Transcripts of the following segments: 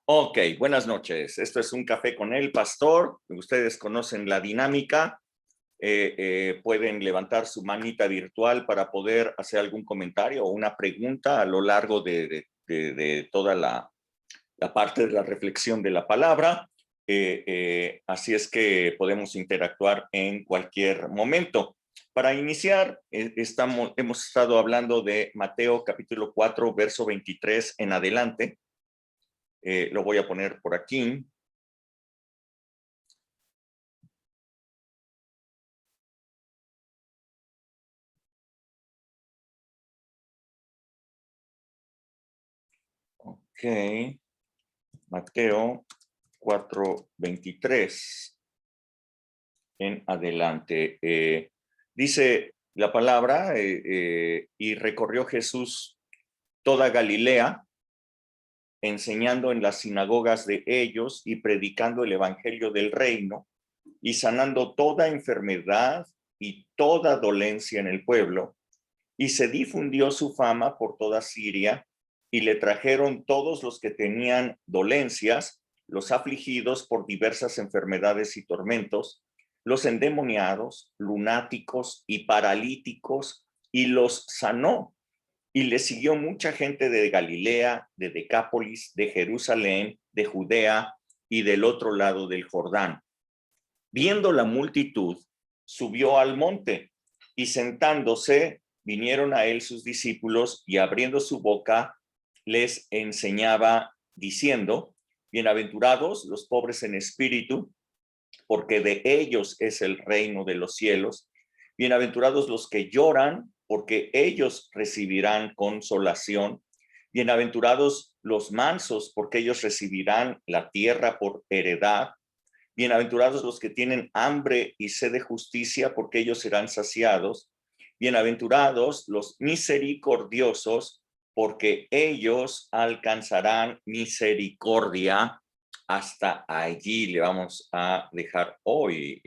Ok, buenas noches. Esto es Un Café con el Pastor. Ustedes conocen la dinámica. Pueden levantar su manita virtual para poder hacer algún comentario o una pregunta a lo largo de toda la parte de la reflexión de la palabra. Así es que podemos interactuar en cualquier momento. Para iniciar, hemos estado hablando de Mateo capítulo 4, verso 23 en adelante. Lo voy a poner por aquí. Ok, Mateo 4:23 en adelante. Dice la palabra, y recorrió Jesús toda Galilea, enseñando en las sinagogas de ellos y predicando el evangelio del reino y sanando toda enfermedad y toda dolencia en el pueblo. Y se difundió su fama por toda Siria, y le trajeron todos los que tenían dolencias, los afligidos por diversas enfermedades y tormentos, los endemoniados, lunáticos y paralíticos, y los sanó. Y le siguió mucha gente de Galilea, de Decápolis, de Jerusalén, de Judea y del otro lado del Jordán. Viendo la multitud, subió al monte, y sentándose, vinieron a él sus discípulos, y abriendo su boca, les enseñaba diciendo: bienaventurados los pobres en espíritu, porque de ellos es el reino de los cielos. Bienaventurados los que lloran, porque ellos recibirán consolación. Bienaventurados los mansos, porque ellos recibirán la tierra por heredad. Bienaventurados los que tienen hambre y sed de justicia, porque ellos serán saciados. Bienaventurados los misericordiosos, porque ellos alcanzarán misericordia. Hasta allí le vamos a dejar hoy.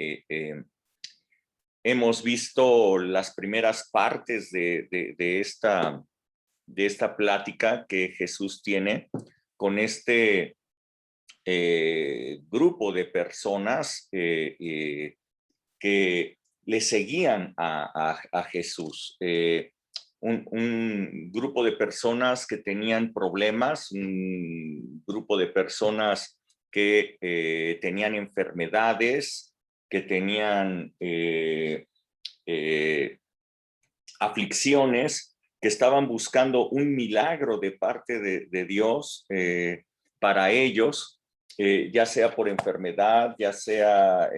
Hemos visto las primeras partes de esta plática que Jesús tiene con este grupo de personas que le seguían a Jesús. Un grupo de personas que tenían problemas, un grupo de personas que tenían enfermedades, que tenían aflicciones, que estaban buscando un milagro de parte de Dios para ellos, ya sea por enfermedad, ya sea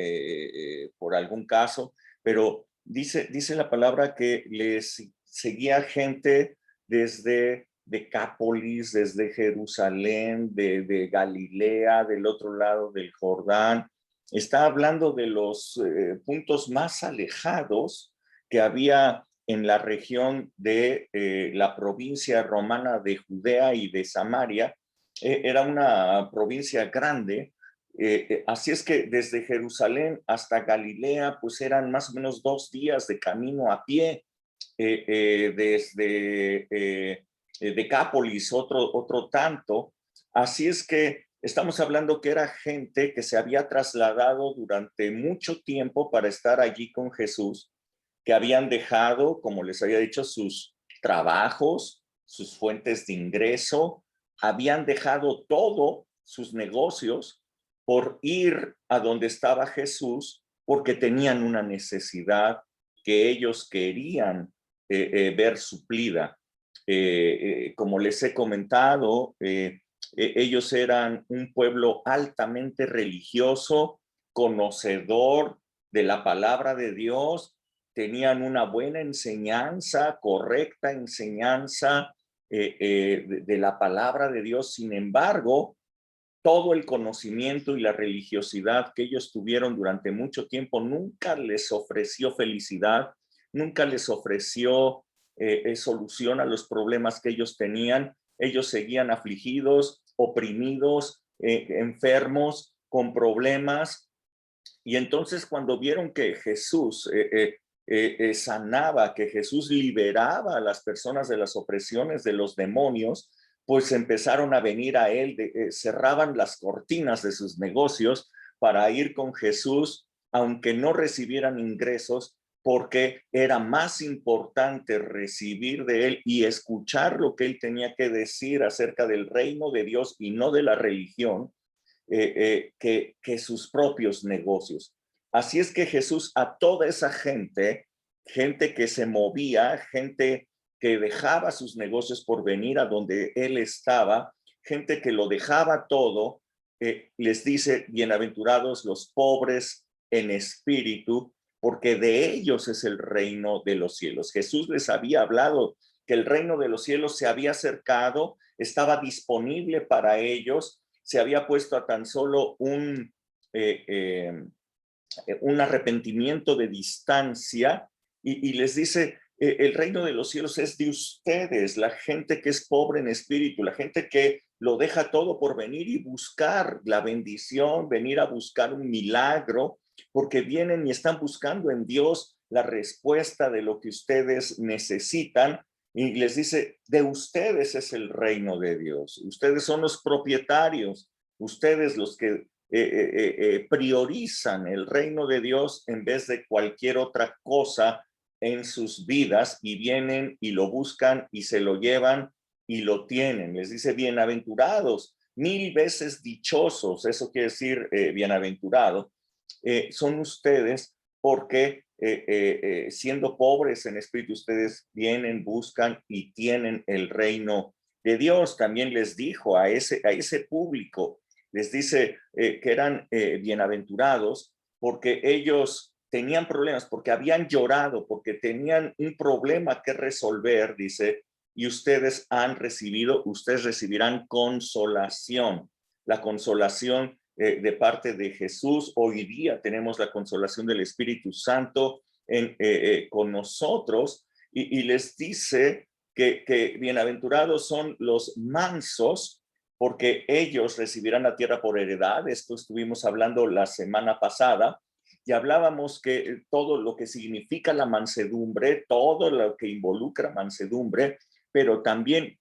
por algún caso, pero dice la palabra que les seguía gente desde Decápolis, desde Jerusalén, de Galilea, del otro lado del Jordán. Está hablando de los puntos más alejados que había en la región de la provincia romana de Judea y de Samaria. Era una provincia grande, así es que desde Jerusalén hasta Galilea pues eran más o menos 2 días de camino a pie. Desde Decápolis otro tanto. Así es que estamos hablando que era gente que se había trasladado durante mucho tiempo para estar allí con Jesús, que habían dejado, como les había dicho, sus trabajos, sus fuentes de ingreso, habían dejado todo, sus negocios, por ir a donde estaba Jesús, porque tenían una necesidad que ellos querían ver suplida. Como les he comentado, ellos eran un pueblo altamente religioso, conocedor de la palabra de Dios, tenían una buena enseñanza, correcta enseñanza de la palabra de Dios. Sin embargo, todo el conocimiento y la religiosidad que ellos tuvieron durante mucho tiempo nunca les ofreció felicidad, nunca les ofreció solución a los problemas que ellos tenían. Ellos seguían afligidos, oprimidos, enfermos, con problemas. Y entonces cuando vieron que Jesús sanaba, que Jesús liberaba a las personas de las opresiones de los demonios, pues empezaron a venir a él, cerraban las cortinas de sus negocios para ir con Jesús, aunque no recibieran ingresos, porque era más importante recibir de él y escuchar lo que él tenía que decir acerca del reino de Dios y no de la religión, que sus propios negocios. Así es que Jesús a toda esa gente, gente que se movía, gente que dejaba sus negocios por venir a donde él estaba, gente que lo dejaba todo, les dice, bienaventurados los pobres en espíritu, porque de ellos es el reino de los cielos. Jesús les había hablado que el reino de los cielos se había acercado, estaba disponible para ellos, se había puesto a tan solo un arrepentimiento de distancia y les dice, el reino de los cielos es de ustedes, la gente que es pobre en espíritu, la gente que lo deja todo por venir y buscar la bendición, venir a buscar un milagro, porque vienen y están buscando en Dios la respuesta de lo que ustedes necesitan. Y les dice, de ustedes es el reino de Dios, ustedes son los propietarios, ustedes los que priorizan el reino de Dios en vez de cualquier otra cosa en sus vidas y vienen y lo buscan y se lo llevan y lo tienen. Les dice, bienaventurados, 1000 veces dichosos, eso quiere decir bienaventurado, son ustedes porque siendo pobres en espíritu, ustedes vienen, buscan y tienen el reino de Dios. También les dijo a ese público, les dice que eran bienaventurados porque ellos tenían problemas, porque habían llorado, porque tenían un problema que resolver, dice, y ustedes ustedes recibirán consolación. La consolación de parte de Jesús. Hoy día tenemos la consolación del Espíritu Santo con nosotros y les dice que bienaventurados son los mansos porque ellos recibirán la tierra por heredad. Esto estuvimos hablando la semana pasada y hablábamos que todo lo que significa la mansedumbre, todo lo que involucra mansedumbre, pero también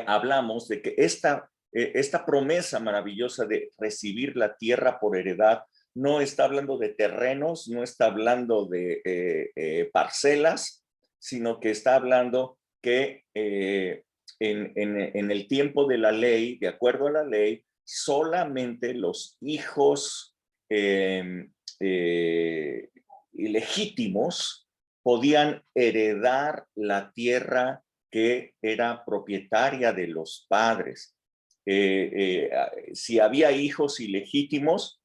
hablamos de que esta promesa maravillosa de recibir la tierra por heredad no está hablando de terrenos, no está hablando de parcelas, sino que está hablando que en el tiempo de la ley, de acuerdo a la ley, solamente los hijos ilegítimos podían heredar la tierra que era propietaria de los padres. Si había hijos ilegítimos,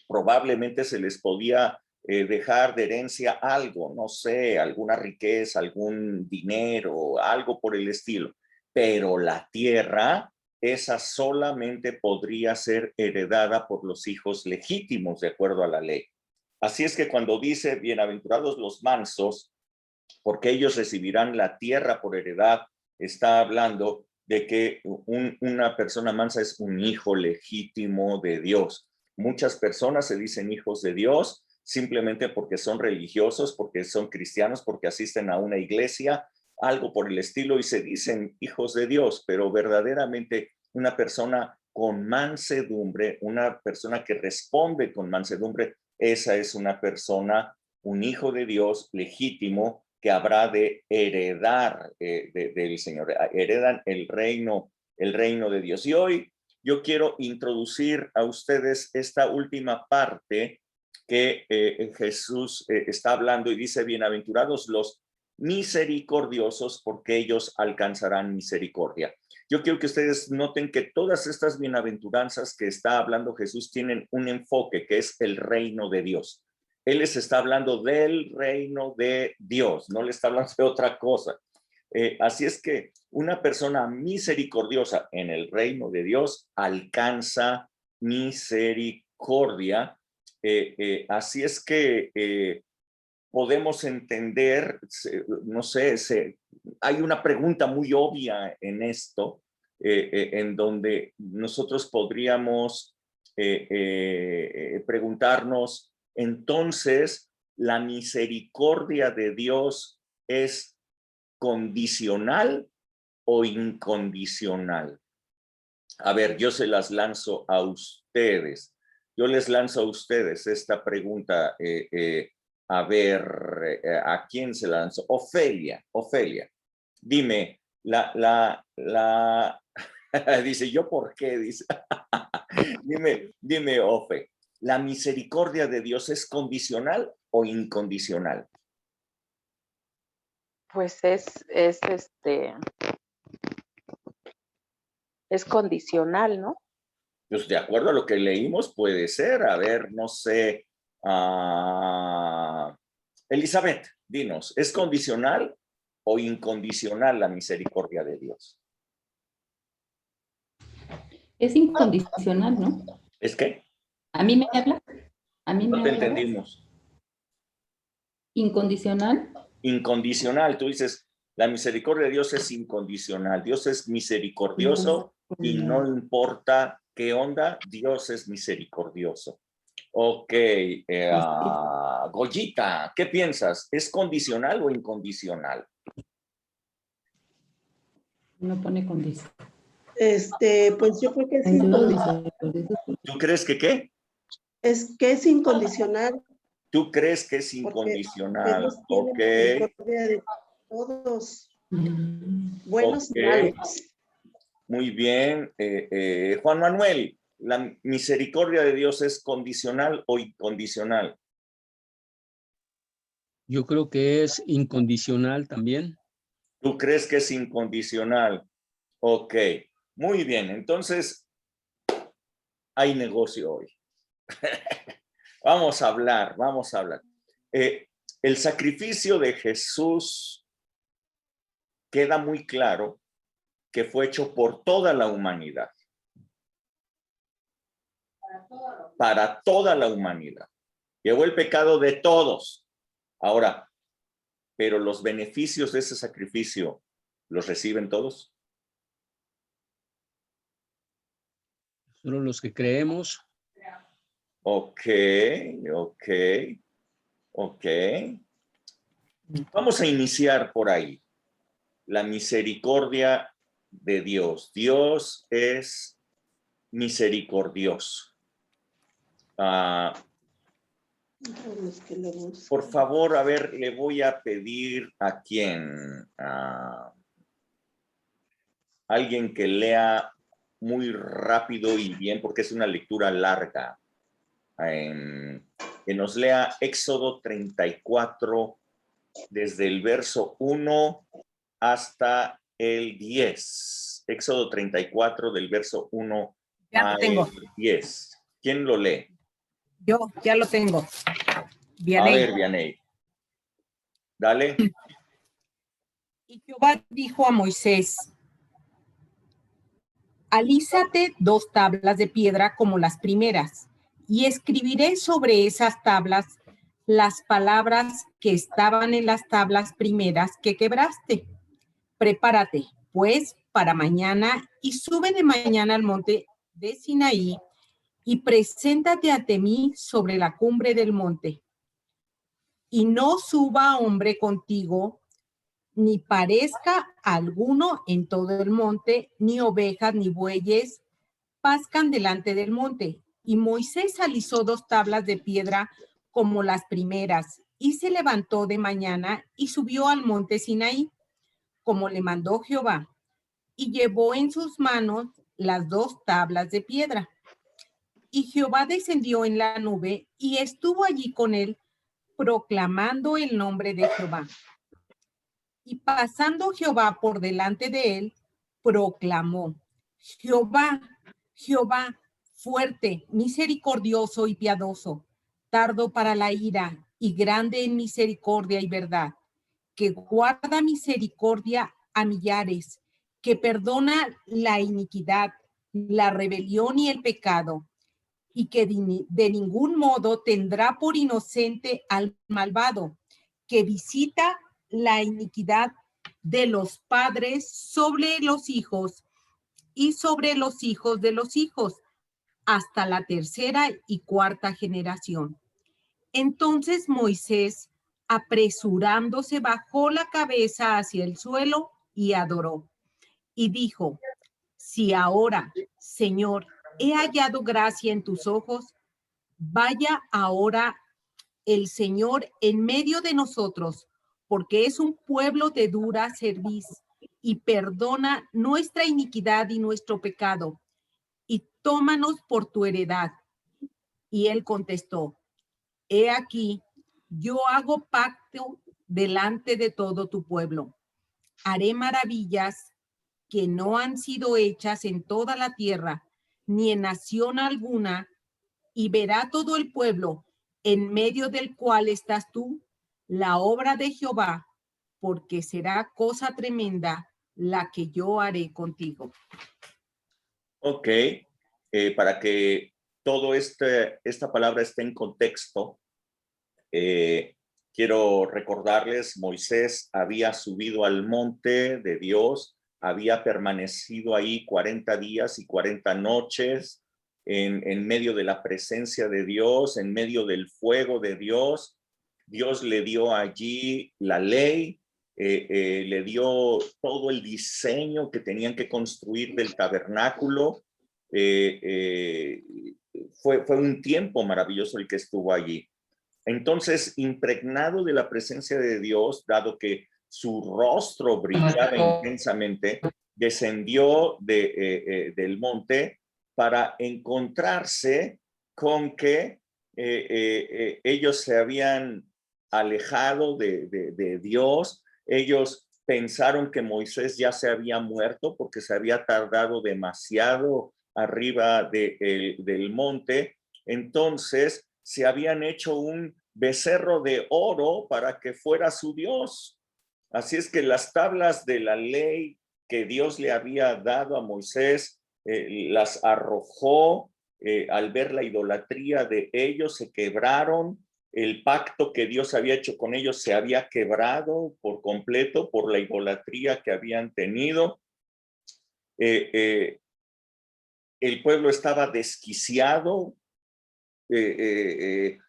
probablemente se les podía dejar de herencia algo, no sé, alguna riqueza, algún dinero, algo por el estilo. Pero la tierra, esa solamente podría ser heredada por los hijos legítimos, de acuerdo a la ley. Así es que cuando dice, bienaventurados los mansos, porque ellos recibirán la tierra por heredad, está hablando de que una persona mansa es un hijo legítimo de Dios. Muchas personas se dicen hijos de Dios simplemente porque son religiosos, porque son cristianos, porque asisten a una iglesia, algo por el estilo, y se dicen hijos de Dios, pero verdaderamente una persona con mansedumbre, una persona que responde con mansedumbre, esa es una persona, un hijo de Dios legítimo, que habrá de heredar del Señor. Heredan el reino de Dios. Y hoy yo quiero introducir a ustedes esta última parte que Jesús está hablando y dice, bienaventurados los misericordiosos porque ellos alcanzarán misericordia. Yo quiero que ustedes noten que todas estas bienaventuranzas que está hablando Jesús tienen un enfoque que es el reino de Dios. Él les está hablando del reino de Dios, no le está hablando de otra cosa. Así es que una persona misericordiosa en el reino de Dios alcanza misericordia. Así es que podemos entender, no sé, hay una pregunta muy obvia en esto, en donde nosotros podríamos preguntarnos, entonces, ¿la misericordia de Dios es condicional o incondicional? A ver, yo se las lanzo a ustedes. Yo les lanzo a ustedes esta pregunta. A ver, ¿a quién se la lanzo? Ofelia, dime, dice, ¿yo por qué? Dice, dime, Ofe, ¿la misericordia de Dios es condicional o incondicional? Pues es condicional, ¿no? Pues de acuerdo a lo que leímos puede ser. A ver, no sé. Elizabeth, dinos, ¿es condicional o incondicional la misericordia de Dios? Es incondicional, ¿no? ¿Es qué? ¿A mí me habla? ¿A mí No me te habla? entendimos. ¿Incondicional? Incondicional, tú dices, la misericordia de Dios es incondicional. Dios es misericordioso y no importa qué onda, Dios es misericordioso. Ok, Goyita, ¿qué piensas? ¿Es condicional o incondicional? No pone condición. Pues yo creo que es incondicional. ¿Tú crees que qué? Es que es incondicional. ¿Tú crees que es Porque incondicional? Dios tiene misericordia de todos, buenos y malos. Muy bien. Juan Manuel, ¿la misericordia de Dios es condicional o incondicional? Yo creo que es incondicional también. ¿Tú crees que es incondicional? Ok, muy bien. Entonces, hay negocio hoy. Vamos a hablar. El sacrificio de Jesús queda muy claro que fue hecho por toda la humanidad. Para toda la humanidad. Llevó el pecado de todos. Ahora, pero los beneficios de ese sacrificio, ¿los reciben todos? Solo los que creemos. Ok. Vamos a iniciar por ahí. La misericordia de Dios. Dios es misericordioso. Por favor, a ver, le voy a pedir a quién. Alguien que lea muy rápido y bien, porque es una lectura larga. Que nos lea Éxodo 34, desde el verso 1 hasta el 10. Éxodo 34, del verso 1 al 10. ¿Quién lo lee? Yo ya lo tengo. Vianey. A ver, Vianey. Dale. Y Jehová dijo a Moisés: alízate 2 tablas de piedra como las primeras, y escribiré sobre esas tablas las palabras que estaban en las tablas primeras que quebraste. Prepárate, pues, para mañana, y sube de mañana al monte de Sinaí, y preséntate ante mí sobre la cumbre del monte. Y no suba hombre contigo, ni parezca alguno en todo el monte, ni ovejas ni bueyes pascan delante del monte. Y Moisés alisó 2 tablas de piedra como las primeras, y se levantó de mañana y subió al monte Sinaí, como le mandó Jehová, y llevó en sus manos las 2 tablas de piedra. Y Jehová descendió en la nube y estuvo allí con él, proclamando el nombre de Jehová. Y pasando Jehová por delante de él, proclamó: Jehová, Jehová, fuerte, misericordioso y piadoso, tardo para la ira y grande en misericordia y verdad, que guarda misericordia a millares, que perdona la iniquidad, la rebelión y el pecado, y que de ningún modo tendrá por inocente al malvado, que visita la iniquidad de los padres sobre los hijos y sobre los hijos de los hijos, hasta la 3ª y 4ª generación. Entonces Moisés, apresurándose, bajó la cabeza hacia el suelo y adoró. y dijo, si ahora, Señor, he hallado gracia en tus ojos, vaya ahora el Señor en medio de nosotros, porque es un pueblo de dura cerviz, y perdona nuestra iniquidad y nuestro pecado, y tómanos por tu heredad. Y él contestó, he aquí, yo hago pacto delante de todo tu pueblo. Haré maravillas que no han sido hechas en toda la tierra, ni en nación alguna, y verá todo el pueblo en medio del cual estás tú, la obra de Jehová, porque será cosa tremenda la que yo haré contigo. Ok, para que todo esta palabra esté en contexto, quiero recordarles, Moisés había subido al monte de Dios, había permanecido ahí 40 días y 40 noches en medio de la presencia de Dios, en medio del fuego de Dios. Dios le dio allí la ley, le dio todo el diseño que tenían que construir del tabernáculo. Fue un tiempo maravilloso el que estuvo allí. Entonces, impregnado de la presencia de Dios, dado que su rostro brillaba intensamente, descendió del monte para encontrarse con que ellos se habían alejado de Dios. Ellos pensaron que Moisés ya se había muerto porque se había tardado demasiado arriba del monte. Entonces se habían hecho un becerro de oro para que fuera su Dios. Así es que las tablas de la ley que Dios le había dado a Moisés, las arrojó. Al ver la idolatría de ellos, se quebraron. El pacto que Dios había hecho con ellos se había quebrado por completo por la idolatría que habían tenido. El pueblo estaba desquiciado en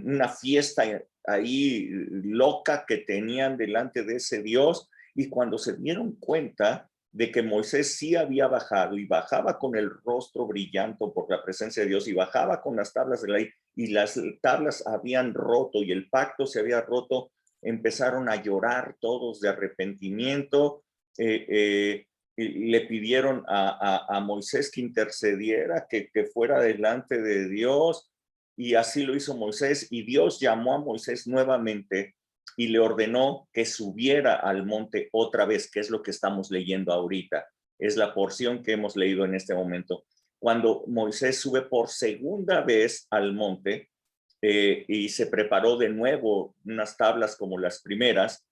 una fiesta ahí loca que tenían delante de ese Dios, y cuando se dieron cuenta de que Moisés sí había bajado y bajaba con el rostro brillante por la presencia de Dios y bajaba con las tablas de la ley y las tablas habían roto y el pacto se había roto, empezaron a llorar todos de arrepentimiento. Le pidieron a Moisés que intercediera, que fuera delante de Dios, y así lo hizo Moisés, y Dios llamó a Moisés nuevamente y le ordenó que subiera al monte otra vez, que es lo que estamos leyendo ahorita, es la porción que hemos leído en este momento. Cuando Moisés sube por segunda vez al monte y se preparó de nuevo unas tablas como las primeras,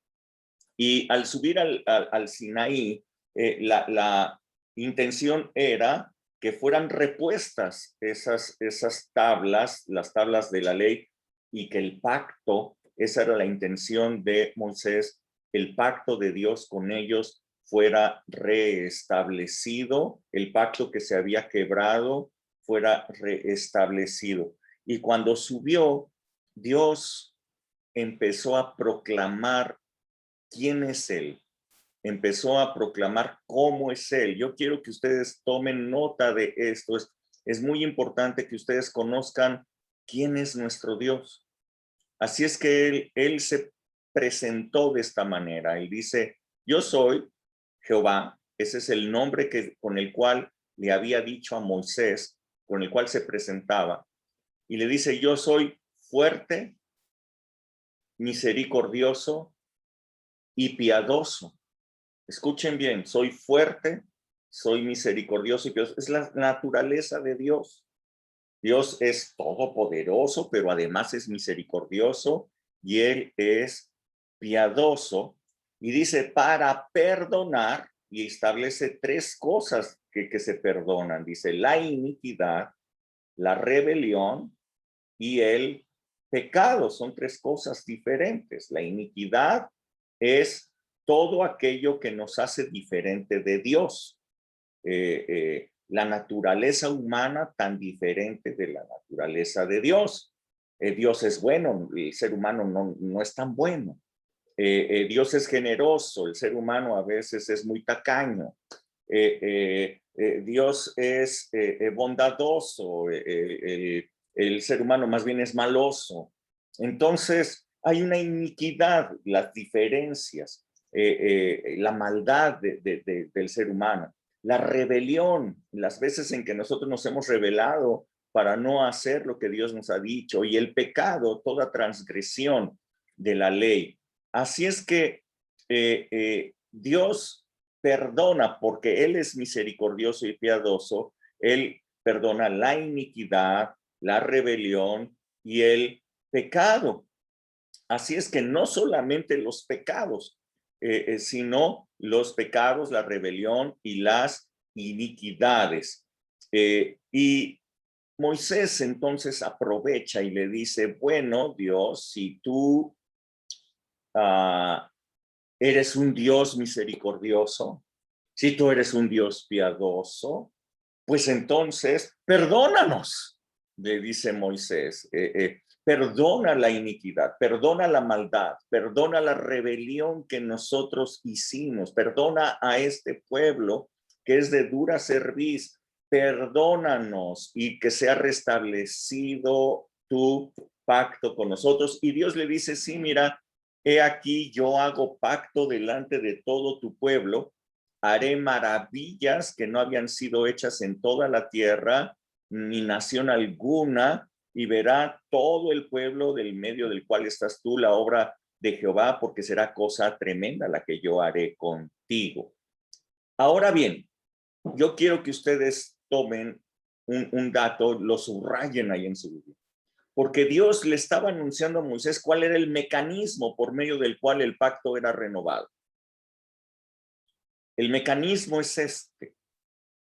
y al subir al Sinaí, la intención era que fueran repuestas esas tablas, las tablas de la ley, y que el pacto, esa era la intención de Moisés, el pacto de Dios con ellos fuera reestablecido, el pacto que se había quebrado fuera reestablecido. Y cuando subió, Dios empezó a proclamar quién es Él. Empezó a proclamar cómo es Él. Yo quiero que ustedes tomen nota de esto. Es muy importante que ustedes conozcan quién es nuestro Dios. Así es que Él se presentó de esta manera. Él dice, yo soy Jehová. Ese es el nombre con el cual le había dicho a Moisés, con el cual se presentaba. Y le dice, yo soy fuerte, misericordioso y piadoso. Escuchen bien, soy fuerte, soy misericordioso y piadoso. Es la naturaleza de Dios. Dios es todopoderoso, pero además es misericordioso y Él es piadoso. Y dice, para perdonar, y establece tres cosas que se perdonan. Dice, la iniquidad, la rebelión y el pecado. Son tres cosas diferentes. La iniquidad es todo aquello que nos hace diferente de Dios. La naturaleza humana tan diferente de la naturaleza de Dios. Dios es bueno, el ser humano no es tan bueno. Dios es generoso, el ser humano a veces es muy tacaño. Dios es bondadoso, el ser humano más bien es maloso. Entonces, hay una iniquidad, las diferencias, la maldad del ser humano, la rebelión, las veces en que nosotros nos hemos rebelado para no hacer lo que Dios nos ha dicho, y el pecado, toda transgresión de la ley. Así es que Dios perdona porque Él es misericordioso y piadoso. Él perdona la iniquidad, la rebelión y el pecado. Así es que no solamente los pecados, sino los pecados, la rebelión y las iniquidades. Y Moisés entonces aprovecha y le dice, bueno, Dios, si tú eres un Dios misericordioso, si tú eres un Dios piadoso, pues entonces perdónanos, le dice Moisés. Perdona la iniquidad, perdona la maldad, perdona la rebelión que nosotros hicimos, perdona a este pueblo que es de dura cerviz, perdónanos y que sea restablecido tu pacto con nosotros. Y Dios le dice, sí, mira, he aquí yo hago pacto delante de todo tu pueblo, haré maravillas que no habían sido hechas en toda la tierra, ni nación alguna, y verá todo el pueblo del medio del cual estás tú la obra de Jehová, porque será cosa tremenda la que yo haré contigo. Ahora bien, yo quiero que ustedes tomen un dato, lo subrayen ahí en su Biblia, porque Dios le estaba anunciando a Moisés cuál era el mecanismo por medio del cual el pacto era renovado. El mecanismo es este.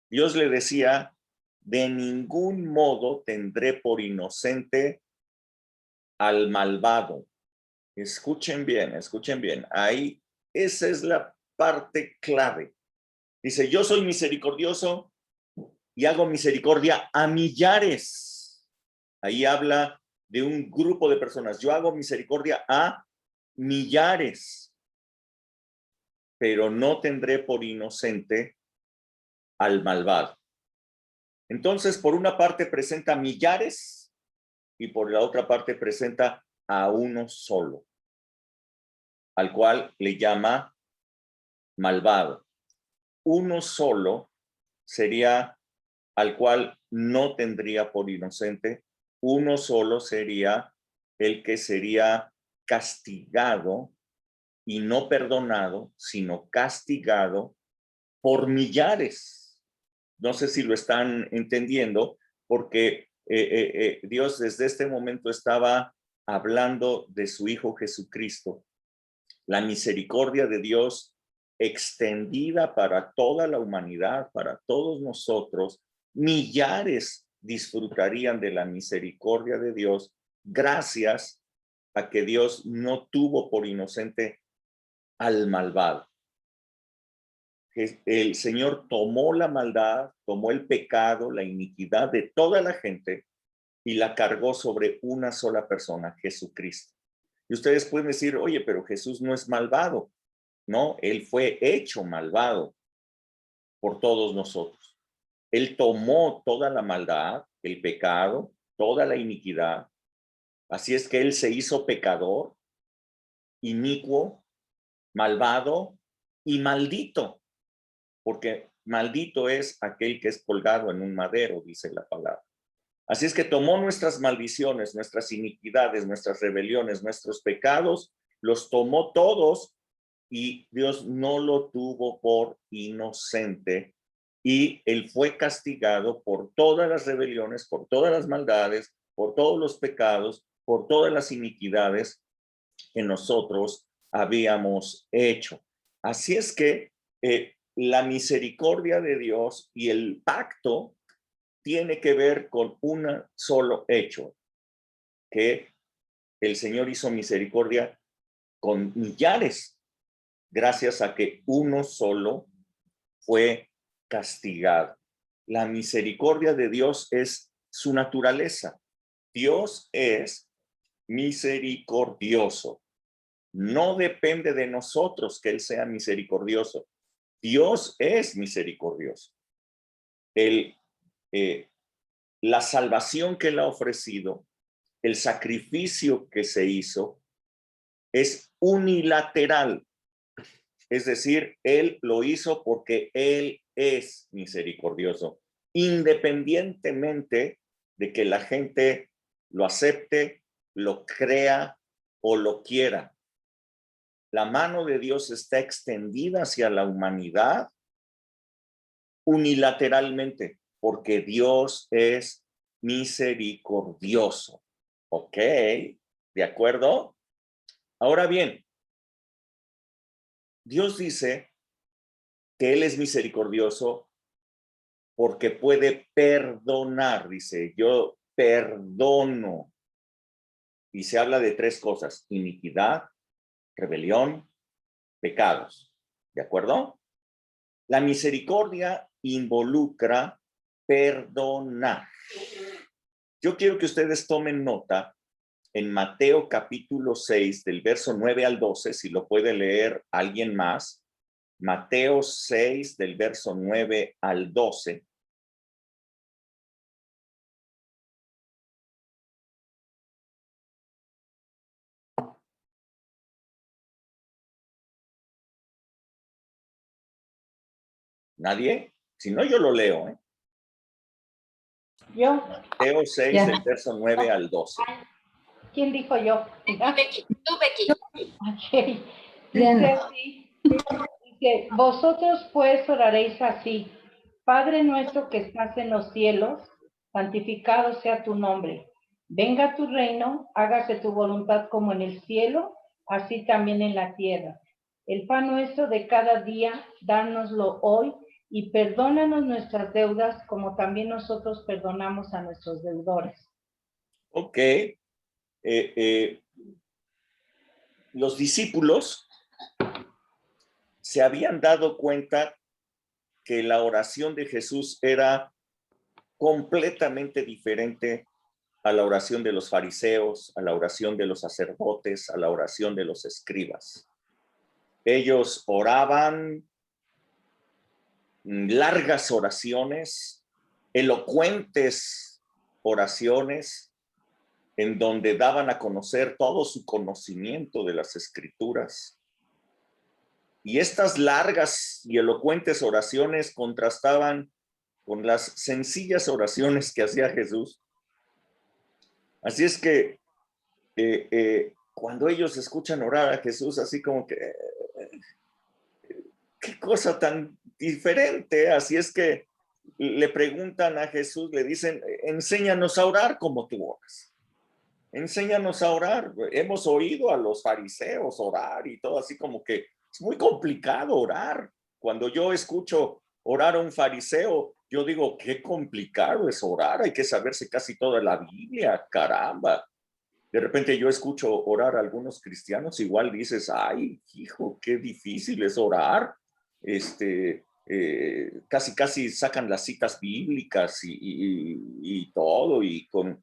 Dios le decía, de ningún modo tendré por inocente al malvado. Escuchen bien. Ahí, esa es la parte clave. Dice, yo soy misericordioso y hago misericordia a millares. Ahí habla de un grupo de personas. Yo hago misericordia a millares, pero no tendré por inocente al malvado. Entonces, por una parte presenta millares y por la otra parte presenta a uno solo, al cual le llama malvado. Uno solo sería al cual no tendría por inocente. Uno solo sería el que sería castigado y no perdonado, sino castigado por millares. No sé si lo están entendiendo, porque Dios desde este momento estaba hablando de su Hijo Jesucristo. La misericordia de Dios extendida para toda la humanidad, para todos nosotros. Millares disfrutarían de la misericordia de Dios gracias a que Dios no tuvo por inocente al malvado. El Señor tomó la maldad, tomó el pecado, la iniquidad de toda la gente y la cargó sobre una sola persona, Jesucristo. Y ustedes pueden decir, oye, pero Jesús no es malvado. No, Él fue hecho malvado por todos nosotros. Él tomó toda la maldad, el pecado, toda la iniquidad. Así es que Él se hizo pecador, inicuo, malvado y maldito. Porque maldito es aquel que es colgado en un madero, dice la palabra. Así es que tomó nuestras maldiciones, nuestras iniquidades, nuestras rebeliones, nuestros pecados, los tomó todos y Dios no lo tuvo por inocente. Y él fue castigado por todas las rebeliones, por todas las maldades, por todos los pecados, por todas las iniquidades que nosotros habíamos hecho. Así es que la misericordia de Dios y el pacto tiene que ver con un solo hecho, que el Señor hizo misericordia con millares, gracias a que uno solo fue castigado. La misericordia de Dios es su naturaleza. Dios es misericordioso. No depende de nosotros que Él sea misericordioso. Dios es misericordioso. La salvación que Él ha ofrecido, el sacrificio que se hizo, es unilateral. Es decir, Él lo hizo porque Él es misericordioso, independientemente de que la gente lo acepte, lo crea o lo quiera. La mano de Dios está extendida hacia la humanidad unilateralmente, porque Dios es misericordioso. ¿Ok? ¿De acuerdo? Ahora bien, Dios dice que Él es misericordioso porque puede perdonar. Dice, yo perdono. Y se habla de tres cosas: iniquidad, rebelión, pecados. ¿De acuerdo? La misericordia involucra perdonar. Yo quiero que ustedes tomen nota en Mateo capítulo 6, del verso 9 al 12, si lo puede leer alguien más. Mateo 6, del verso 9 al 12. ¿Nadie? Si no, yo lo leo, ¿eh? Yo, Mateo 6, Ya. del verso 9 al 12. ¿quién dijo yo? Becky, tú, Becky. Ok. Diana. Dice así, dice, vosotros pues oraréis así: Padre nuestro que estás en los cielos, santificado sea tu nombre. Venga tu reino, hágase tu voluntad como en el cielo, así también en la tierra. El pan nuestro de cada día, dárnoslo hoy, y perdónanos nuestras deudas como también nosotros perdonamos a nuestros deudores. Ok. Los discípulos se habían dado cuenta que la oración de Jesús era completamente diferente a la oración de los fariseos, a la oración de los sacerdotes, a la oración de los escribas. Ellos oraban largas oraciones, elocuentes oraciones, en donde daban a conocer todo su conocimiento de las escrituras. Y estas largas y elocuentes oraciones contrastaban con las sencillas oraciones que hacía Jesús. Así es que cuando ellos escuchan orar a Jesús, así como que, qué cosa tan diferente. Así es que le preguntan a Jesús, le dicen, enséñanos a orar como tú oras. Enséñanos a orar. Hemos oído a los fariseos orar y todo, así como que es muy complicado orar. Cuando yo escucho orar a un fariseo, yo digo, qué complicado es orar. Hay que saberse casi toda la Biblia, caramba. De repente yo escucho orar a algunos cristianos, igual dices, ay, hijo, qué difícil es orar. Casi sacan las citas bíblicas y todo, y con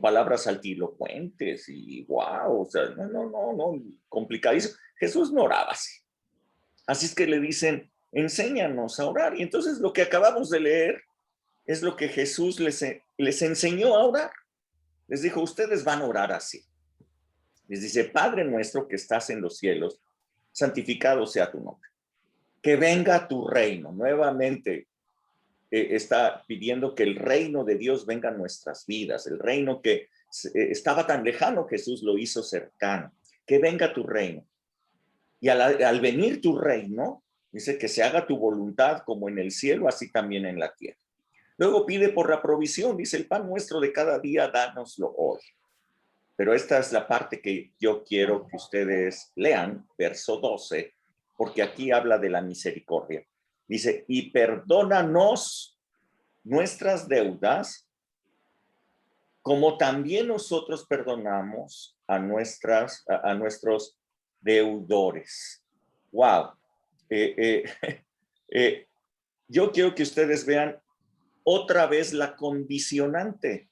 palabras altilocuentes, y wow, o sea, no, complicadísimo. Jesús no oraba así. Así es que le dicen, enséñanos a orar. Y entonces lo que acabamos de leer es lo que Jesús les enseñó a orar. Les dijo, ustedes van a orar así. Les dice, Padre nuestro que estás en los cielos, santificado sea tu nombre. Que venga tu reino. Nuevamente está pidiendo que el reino de Dios venga a nuestras vidas. El reino que estaba tan lejano, Jesús lo hizo cercano. Que venga tu reino. Y al venir tu reino, dice que se haga tu voluntad como en el cielo, así también en la tierra. Luego pide por la provisión, dice, el pan nuestro de cada día, dánoslo hoy. Pero esta es la parte que yo quiero que ustedes lean, verso 12, porque aquí habla de la misericordia. Dice, y perdónanos nuestras deudas, como también nosotros perdonamos a nuestros deudores. Wow. Yo quiero que ustedes vean otra vez la condicionante.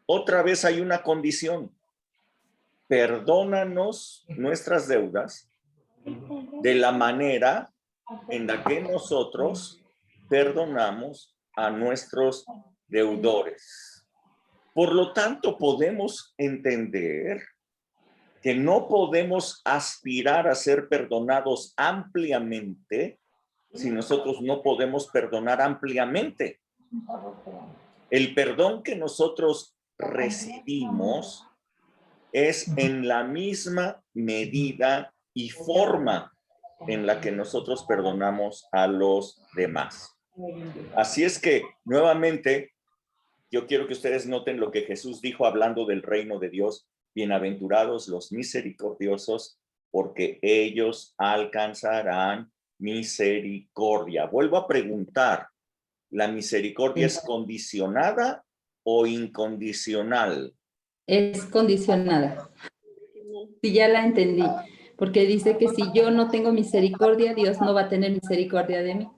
Otra vez hay una condición. perdónanos nuestras deudas de la manera en la que nosotros perdonamos a nuestros deudores. Por lo tanto, podemos entender que no podemos aspirar a ser perdonados ampliamente si nosotros no podemos perdonar ampliamente. El perdón que nosotros recibimos es en la misma medida y forma en la que nosotros perdonamos a los demás. Así es que, nuevamente, yo quiero que ustedes noten lo que Jesús dijo hablando del reino de Dios. Bienaventurados los misericordiosos, porque ellos alcanzarán misericordia. Vuelvo a preguntar, ¿la misericordia es condicionada o incondicional? Es condicionada. Sí, ya la entendí. Porque dice que si yo no tengo misericordia, Dios no va a tener misericordia de mí.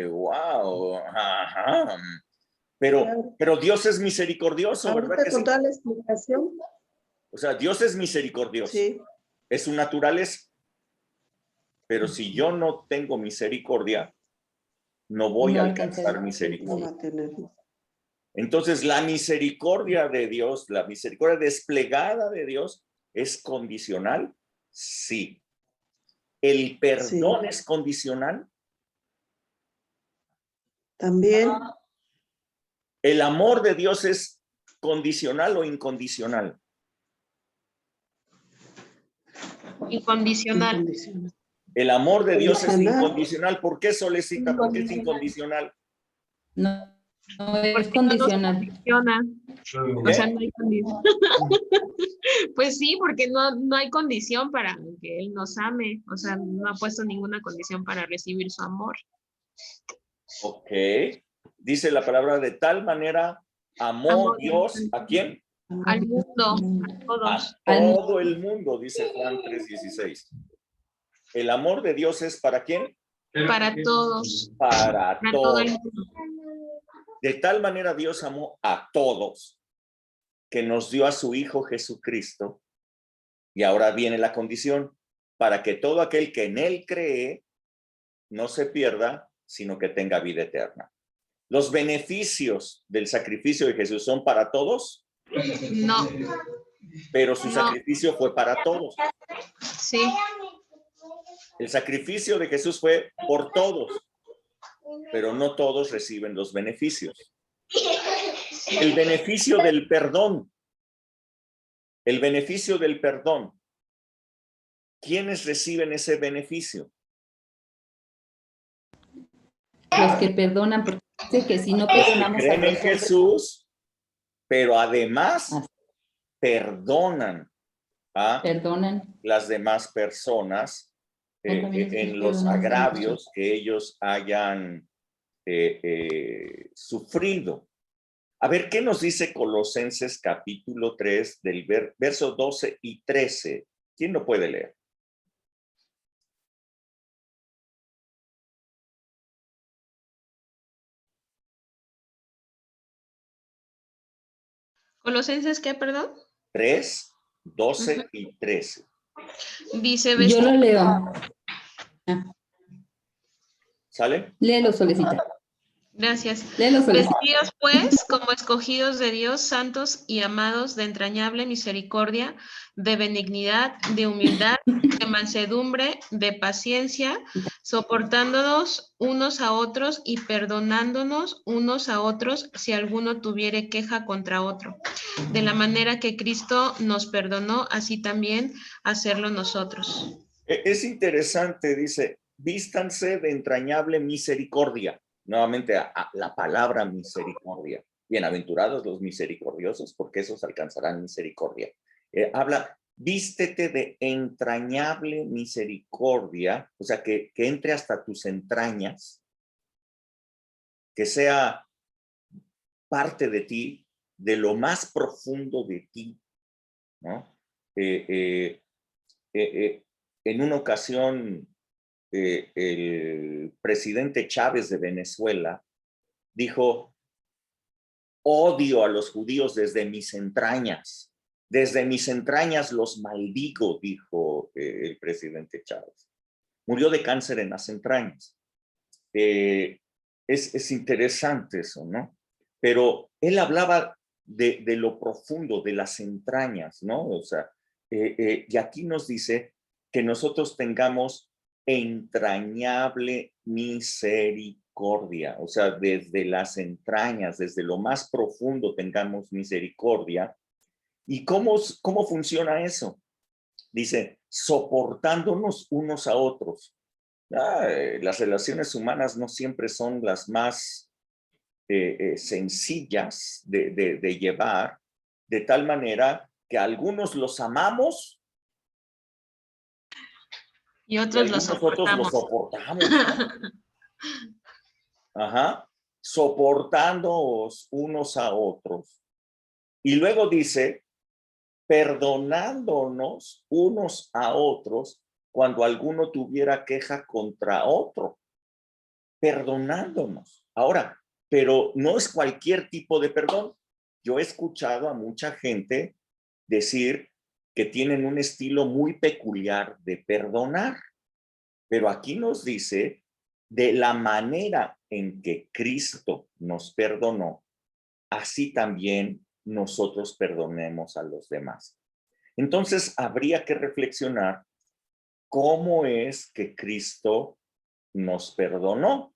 ¡Wow! Ajá. Pero Dios es misericordioso, ¿verdad Ahorita que con sí? toda la explicación. O sea, Dios es misericordioso. Sí. Es su naturaleza. Pero si yo no tengo misericordia, no voy No a alcanzar alcanzaré. No misericordia. va a tener. Entonces, la misericordia de Dios, la misericordia desplegada de Dios, ¿es condicional? Sí. ¿El perdón es condicional? También. ¿El amor de Dios es condicional o incondicional? Incondicional. Incondicional. El amor de Dios es Incondicional. incondicional. ¿Por qué, Solecita? ¿Por qué es incondicional? No, no es Porque no nos condicional. condiciona. O sea, no hay condición. Pues sí, porque no hay condición para que Él nos ame. O sea, no ha puesto ninguna condición para recibir su amor. Ok. Dice la palabra, de tal manera amó Dios ¿a quién? Al mundo, a todos. A todo el mundo, dice Juan 3:16. ¿El amor de Dios es para quién? Para todos. Para Para todo el todos. mundo. De tal manera Dios amó a todos que nos dio a su Hijo Jesucristo. Y ahora viene la condición, para que todo aquel que en Él cree no se pierda, sino que tenga vida eterna. ¿Los beneficios del sacrificio de Jesús son para todos? No. Pero su sacrificio fue para todos. Sí. El sacrificio de Jesús fue por todos, pero no todos reciben los beneficios. El beneficio del perdón. El beneficio del perdón. ¿Quiénes reciben ese beneficio? Los que perdonan, porque dice que si no perdonamos a Creen en los hombres, Jesús, pero además perdonan a perdonan. las demás personas También en los perdonamos a agravios que ellos hayan sufrido. A ver, ¿qué nos dice Colosenses capítulo 3 del verso 12 y 13? ¿Quién lo puede leer? ¿Colosenses qué, perdón? 3, 12 y 13. Dice, Yo lo leo. ¿Sale? Léelo, Solecita. gracias. Léelo, Solecita. Vestidos pues como escogidos de Dios, santos y amados, de entrañable misericordia, de benignidad, de humildad, de mansedumbre, de paciencia, soportándonos unos a otros y perdonándonos unos a otros si alguno tuviere queja contra otro. De la manera que Cristo nos perdonó, así también hacerlo nosotros. Es interesante, dice, vístanse de entrañable misericordia. Nuevamente, a la palabra misericordia. Bienaventurados los misericordiosos, porque esos alcanzarán misericordia. Habla, vístete de entrañable misericordia, o sea, que entre hasta tus entrañas, que sea parte de ti, de lo más profundo de ti, ¿no? En una ocasión, el presidente Chávez de Venezuela dijo, odio a los judíos desde mis entrañas. Desde mis entrañas los maldigo, dijo el presidente Chávez. Murió de cáncer en las entrañas. Es interesante eso, ¿no? Pero él hablaba de lo profundo, de las entrañas, ¿no? O sea, y aquí nos dice que nosotros tengamos entrañable misericordia, o sea, desde las entrañas, desde lo más profundo tengamos misericordia. ¿Y cómo funciona eso? Dice, soportándonos unos a otros. Las relaciones humanas no siempre son las más sencillas de llevar, de tal manera que a algunos los amamos Y y otros los algunos otros los soportamos. soportamos. Ajá, soportándoos unos a otros. Y luego dice, perdonándonos unos a otros cuando alguno tuviera queja contra otro. Perdonándonos. Ahora, pero no es cualquier tipo de perdón. Yo he escuchado a mucha gente decir que tienen un estilo muy peculiar de perdonar, pero aquí nos dice de la manera en que Cristo nos perdonó, así también nosotros perdonemos a los demás. Entonces, habría que reflexionar cómo es que Cristo nos perdonó,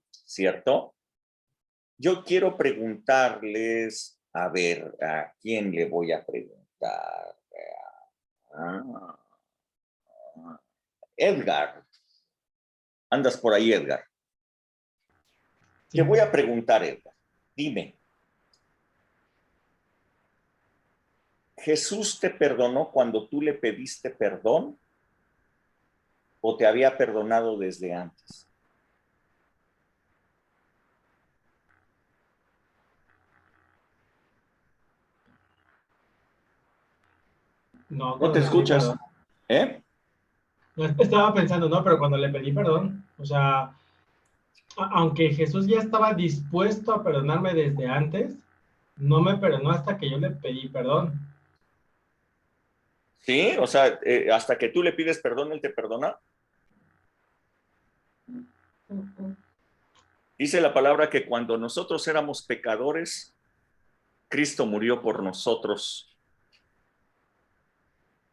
¿cierto? Yo quiero preguntarles, a ver, ¿a quién le voy a preguntar? Edgar. Andas por ahí, Edgar. Te voy a preguntar, Edgar. Dime, ¿Jesús te perdonó cuando tú le pediste perdón o te había perdonado desde antes? No, No cuando te le pedí escuchas, perdón. ¿eh? No, estaba pensando, no, pero cuando le pedí perdón, o sea, aunque Jesús ya estaba dispuesto a perdonarme desde antes, no me perdonó hasta que yo le pedí perdón. Sí, o sea, hasta que tú le pides perdón, Él te perdona. Dice la palabra que cuando nosotros éramos pecadores, Cristo murió por nosotros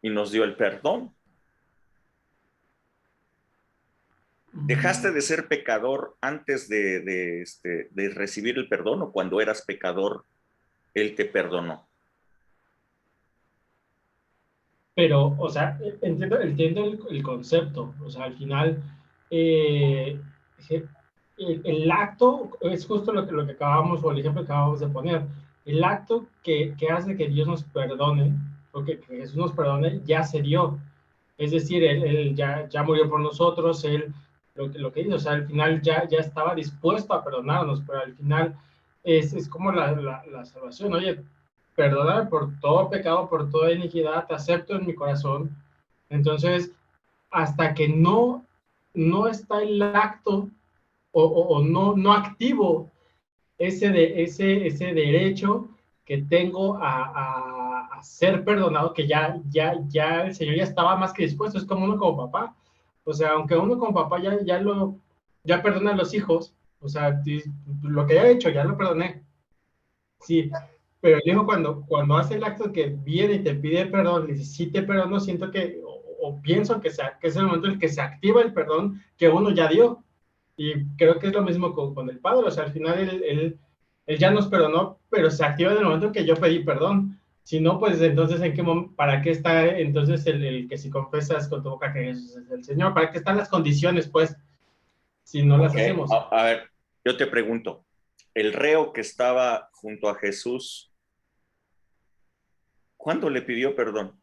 y nos dio el perdón. ¿Dejaste de ser pecador antes de recibir el perdón o cuando eras pecador, Él te perdonó? Pero, o sea, entiendo el concepto, o sea, al final, el acto es justo lo que acabamos, o el ejemplo que acabamos de poner, el acto que hace que Dios nos perdone, o que Jesús nos perdone, ya se dio. Es decir, él ya murió por nosotros, él lo que hizo, o sea, al final ya estaba dispuesto a perdonarnos, pero al final es como la salvación, oye, perdóname por todo pecado, por toda iniquidad, te acepto en mi corazón. Entonces, hasta que no está el acto o no activo ese derecho que tengo a ser perdonado, que ya el Señor ya estaba más que dispuesto, es como uno como papá. O sea, aunque uno como papá ya perdona a los hijos, o sea, lo que haya hecho ya lo perdoné. Sí, pero el hijo cuando hace el acto que viene y te pide perdón, y si te perdono, siento que, o pienso que es el momento en el que se activa el perdón que uno ya dio. Y creo que es lo mismo con el Padre, o sea, al final él ya nos perdonó, pero se activa en el momento en que yo pedí perdón. Si no, pues entonces, ¿para qué está entonces el que si confesas con tu boca que Jesús es el Señor? ¿Para qué están las condiciones, pues, si no las hacemos? A ver, yo te pregunto, el reo que estaba junto a Jesús, ¿cuándo le pidió perdón?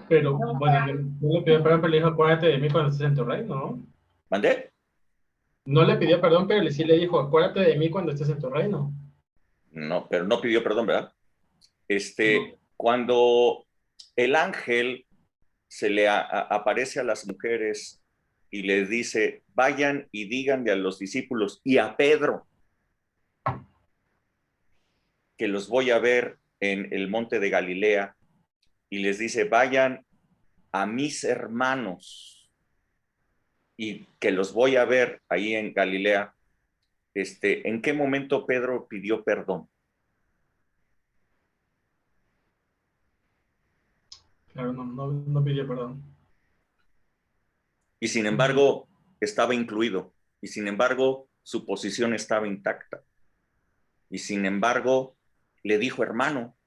Pero, bueno, no le pidió perdón, pero le dijo, acuérdate de mí cuando estés en tu reino, ¿no? ¿Mandé? No le pidió perdón, pero sí le dijo, acuérdate de mí cuando estés en tu reino. No, pero no pidió perdón, ¿verdad? Cuando el ángel se le aparece a las mujeres y les dice, vayan y díganle a los discípulos y a Pedro que los voy a ver en el monte de Galilea, y les dice, vayan a mis hermanos y que los voy a ver ahí en Galilea. ¿En qué momento Pedro pidió perdón? Claro, no pidió perdón. Y sin embargo, estaba incluido. Y sin embargo, su posición estaba intacta. Y sin embargo, le dijo hermano.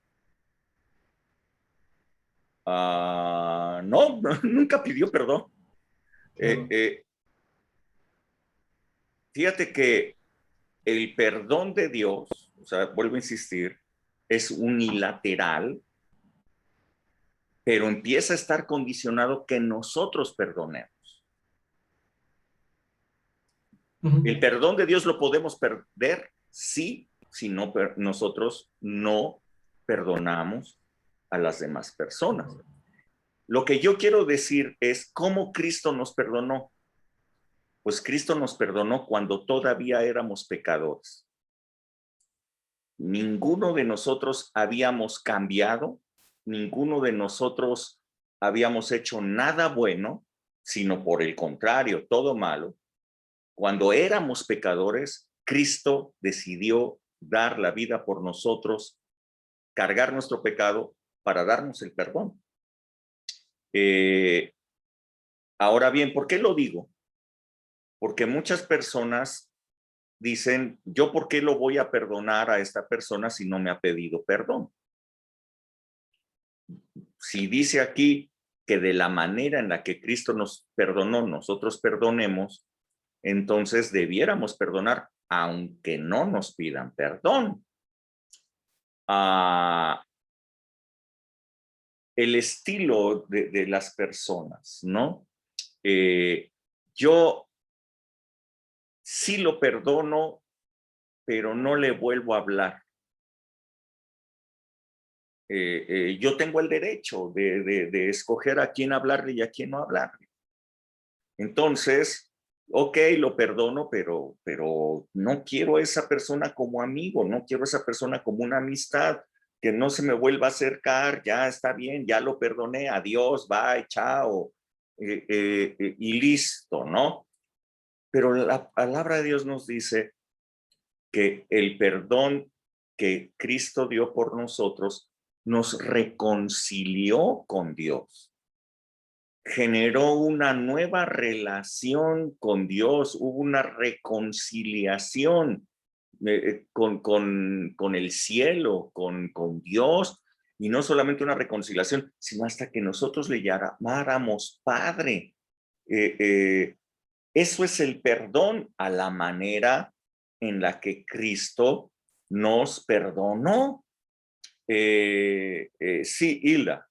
No, nunca pidió perdón. Claro. Fíjate que el perdón de Dios, o sea, vuelvo a insistir, es unilateral, pero empieza a estar condicionado que nosotros perdonemos. El perdón de Dios lo podemos perder, sí, si no, nosotros no perdonamos a las demás personas. Lo que yo quiero decir es cómo Cristo nos perdonó. Pues Cristo nos perdonó cuando todavía éramos pecadores. Ninguno de nosotros habíamos cambiado, ninguno de nosotros habíamos hecho nada bueno, sino por el contrario, todo malo. Cuando éramos pecadores, Cristo decidió dar la vida por nosotros, cargar nuestro pecado para darnos el perdón. Ahora bien, ¿por qué lo digo? Porque muchas personas dicen, ¿yo por qué lo voy a perdonar a esta persona si no me ha pedido perdón? Si dice aquí que de la manera en la que Cristo nos perdonó, nosotros perdonemos, entonces debiéramos perdonar aunque no nos pidan perdón. El estilo de las personas, ¿no? Yo sí lo perdono, pero no le vuelvo a hablar. Yo tengo el derecho de escoger a quién hablarle y a quién no hablarle. Entonces, ok, lo perdono, pero no quiero a esa persona como amigo, no quiero a esa persona como una amistad, que no se me vuelva a acercar, ya está bien, ya lo perdoné, adiós, bye, chao, y listo, ¿no? Pero la palabra de Dios nos dice que el perdón que Cristo dio por nosotros nos reconcilió con Dios. Generó una nueva relación con Dios, hubo una reconciliación con el cielo, con Dios, y no solamente una reconciliación, sino hasta que nosotros le llamáramos Padre. Eso es el perdón a la manera en la que Cristo nos perdonó. Sí, Hilda.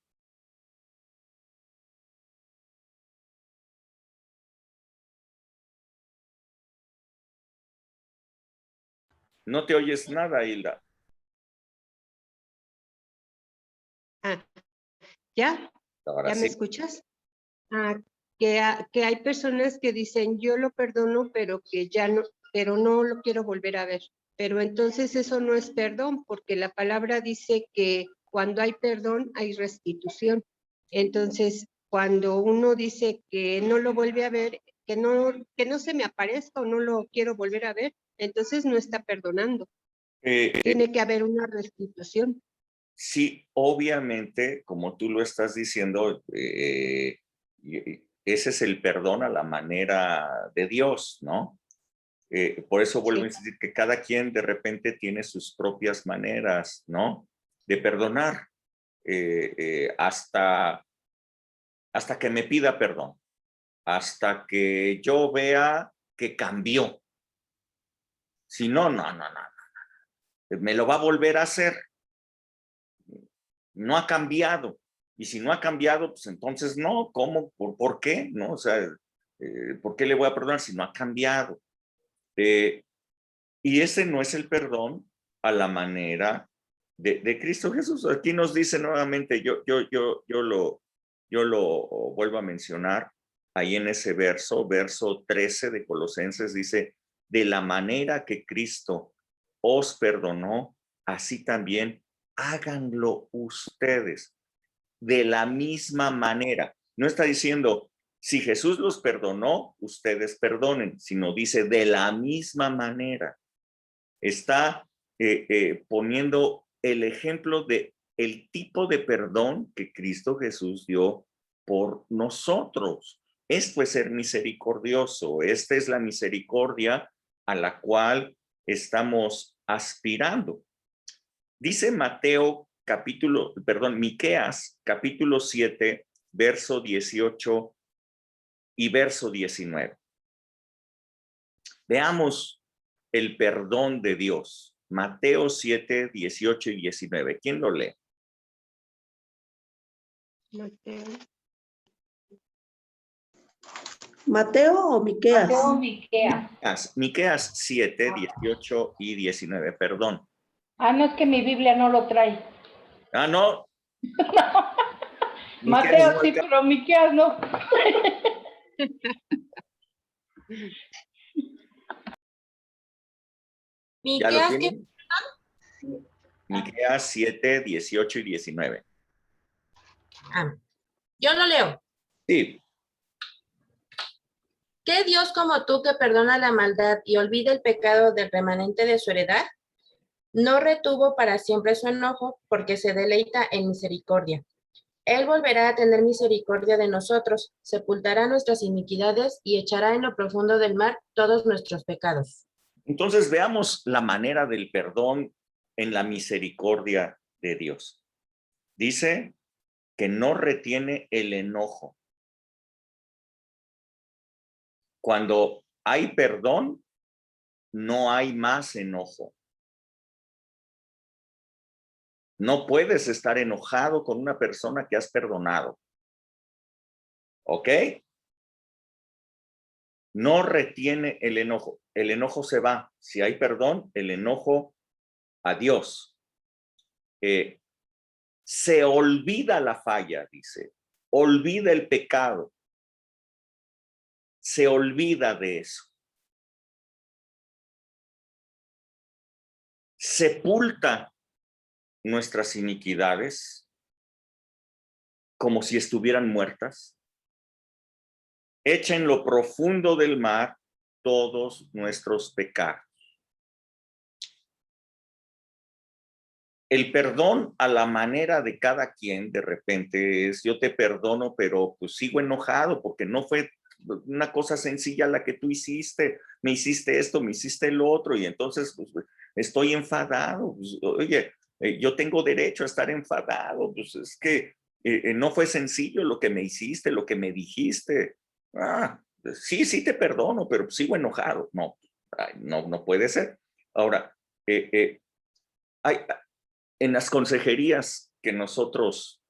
No te oyes nada, Hilda. ¿Ya? Ahora ¿Ya sí. me escuchas? Que hay personas que dicen, yo lo perdono, pero que ya no, pero no lo quiero volver a ver. Pero entonces eso no es perdón, porque la palabra dice que cuando hay perdón hay restitución. Entonces, cuando uno dice que no lo vuelve a ver, que no se me aparezca o no lo quiero volver a ver, entonces no está perdonando. Tiene que haber una restitución. Sí, obviamente, como tú lo estás diciendo, ese es el perdón a la manera de Dios, ¿no? Por eso vuelvo a insistir que cada quien de repente tiene sus propias maneras, ¿no? De perdonar, hasta que me pida perdón, hasta que yo vea que cambió. Si no, no, me lo va a volver a hacer. No ha cambiado. Y si no ha cambiado, pues entonces no, ¿cómo? ¿Por qué? ¿No? O sea, ¿por qué le voy a perdonar si no ha cambiado? Y ese no es el perdón a la manera de Cristo Jesús. Aquí nos dice nuevamente, yo lo vuelvo a mencionar, ahí en ese verso 13 de Colosenses dice, de la manera que Cristo os perdonó, así también háganlo ustedes. De la misma manera. No está diciendo, si Jesús los perdonó, ustedes perdonen, sino dice de la misma manera. Está poniendo el ejemplo de el tipo de perdón que Cristo Jesús dio por nosotros. Esto es ser misericordioso. Esta es la misericordia a la cual estamos aspirando. Dice Miqueas, capítulo 7, verso 18 y verso 19. Veamos el perdón de Dios. Mateo 7, 18 y 19. ¿Quién lo lee? Mateo. ¿Mateo o Miqueas? Mateo, Miqueas. Miqueas 7, 18 y 19. Perdón. Ah, no, es que mi Biblia no lo trae. Ah, no. Mateo sí, pero Miqueas no. ¿Ya lo tienen? Miqueas 7, 18 y 19. Yo lo leo. Sí. ¿Qué Dios como tú que perdona la maldad y olvida el pecado del remanente de su heredad? No retuvo para siempre su enojo porque se deleita en misericordia. Él volverá a tener misericordia de nosotros, sepultará nuestras iniquidades y echará en lo profundo del mar todos nuestros pecados. Entonces veamos la manera del perdón en la misericordia de Dios. Dice que no retiene el enojo. Cuando hay perdón, no hay más enojo. No puedes estar enojado con una persona que has perdonado. ¿Ok? No retiene el enojo. El enojo se va. Si hay perdón, el enojo, adiós. Se olvida la falla, dice. Olvida el pecado. Se olvida de eso. Sepulta nuestras iniquidades como si estuvieran muertas. Echa en lo profundo del mar todos nuestros pecados. El perdón a la manera de cada quien de repente es, yo te perdono, pero pues sigo enojado porque no fue una cosa sencilla la que tú hiciste. Me hiciste esto, me hiciste lo otro y entonces pues, estoy enfadado. Pues, oye, yo tengo derecho a estar enfadado. Pues es que no fue sencillo lo que me hiciste, lo que me dijiste. Sí te perdono, pero sigo enojado. No puede ser. Ahora, en las consejerías que nosotros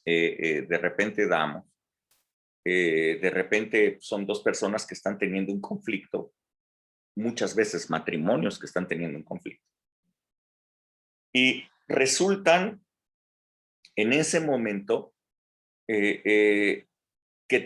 de repente damos, de repente son dos personas que están teniendo un conflicto, muchas veces matrimonios que están teniendo un conflicto. Y resultan en ese momento que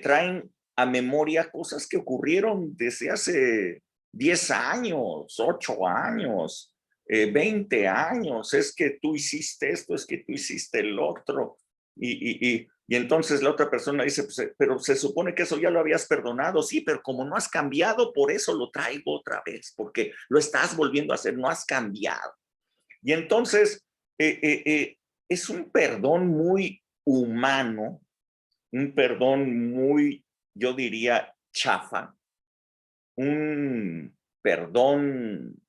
traen a memoria cosas que ocurrieron desde hace 10 años, 8 años, 20 años. Es que tú hiciste esto, es que tú hiciste el otro. Y entonces la otra persona dice, pues, pero se supone que eso ya lo habías perdonado. Sí, pero como no has cambiado, por eso lo traigo otra vez, porque lo estás volviendo a hacer, no has cambiado. Y entonces es un perdón muy humano, un perdón muy, yo diría, chafa, un perdón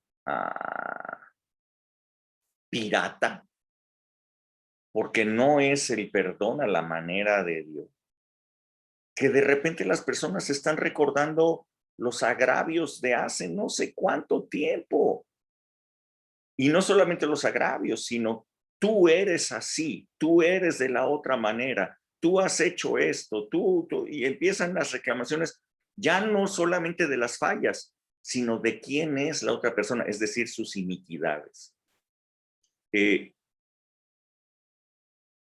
pirata, porque no es el perdón a la manera de Dios. Que de repente las personas están recordando los agravios de hace no sé cuánto tiempo. Y no solamente los agravios, sino tú eres así, tú eres de la otra manera, tú has hecho esto, y empiezan las reclamaciones ya no solamente de las fallas, sino de quién es la otra persona, es decir, sus iniquidades.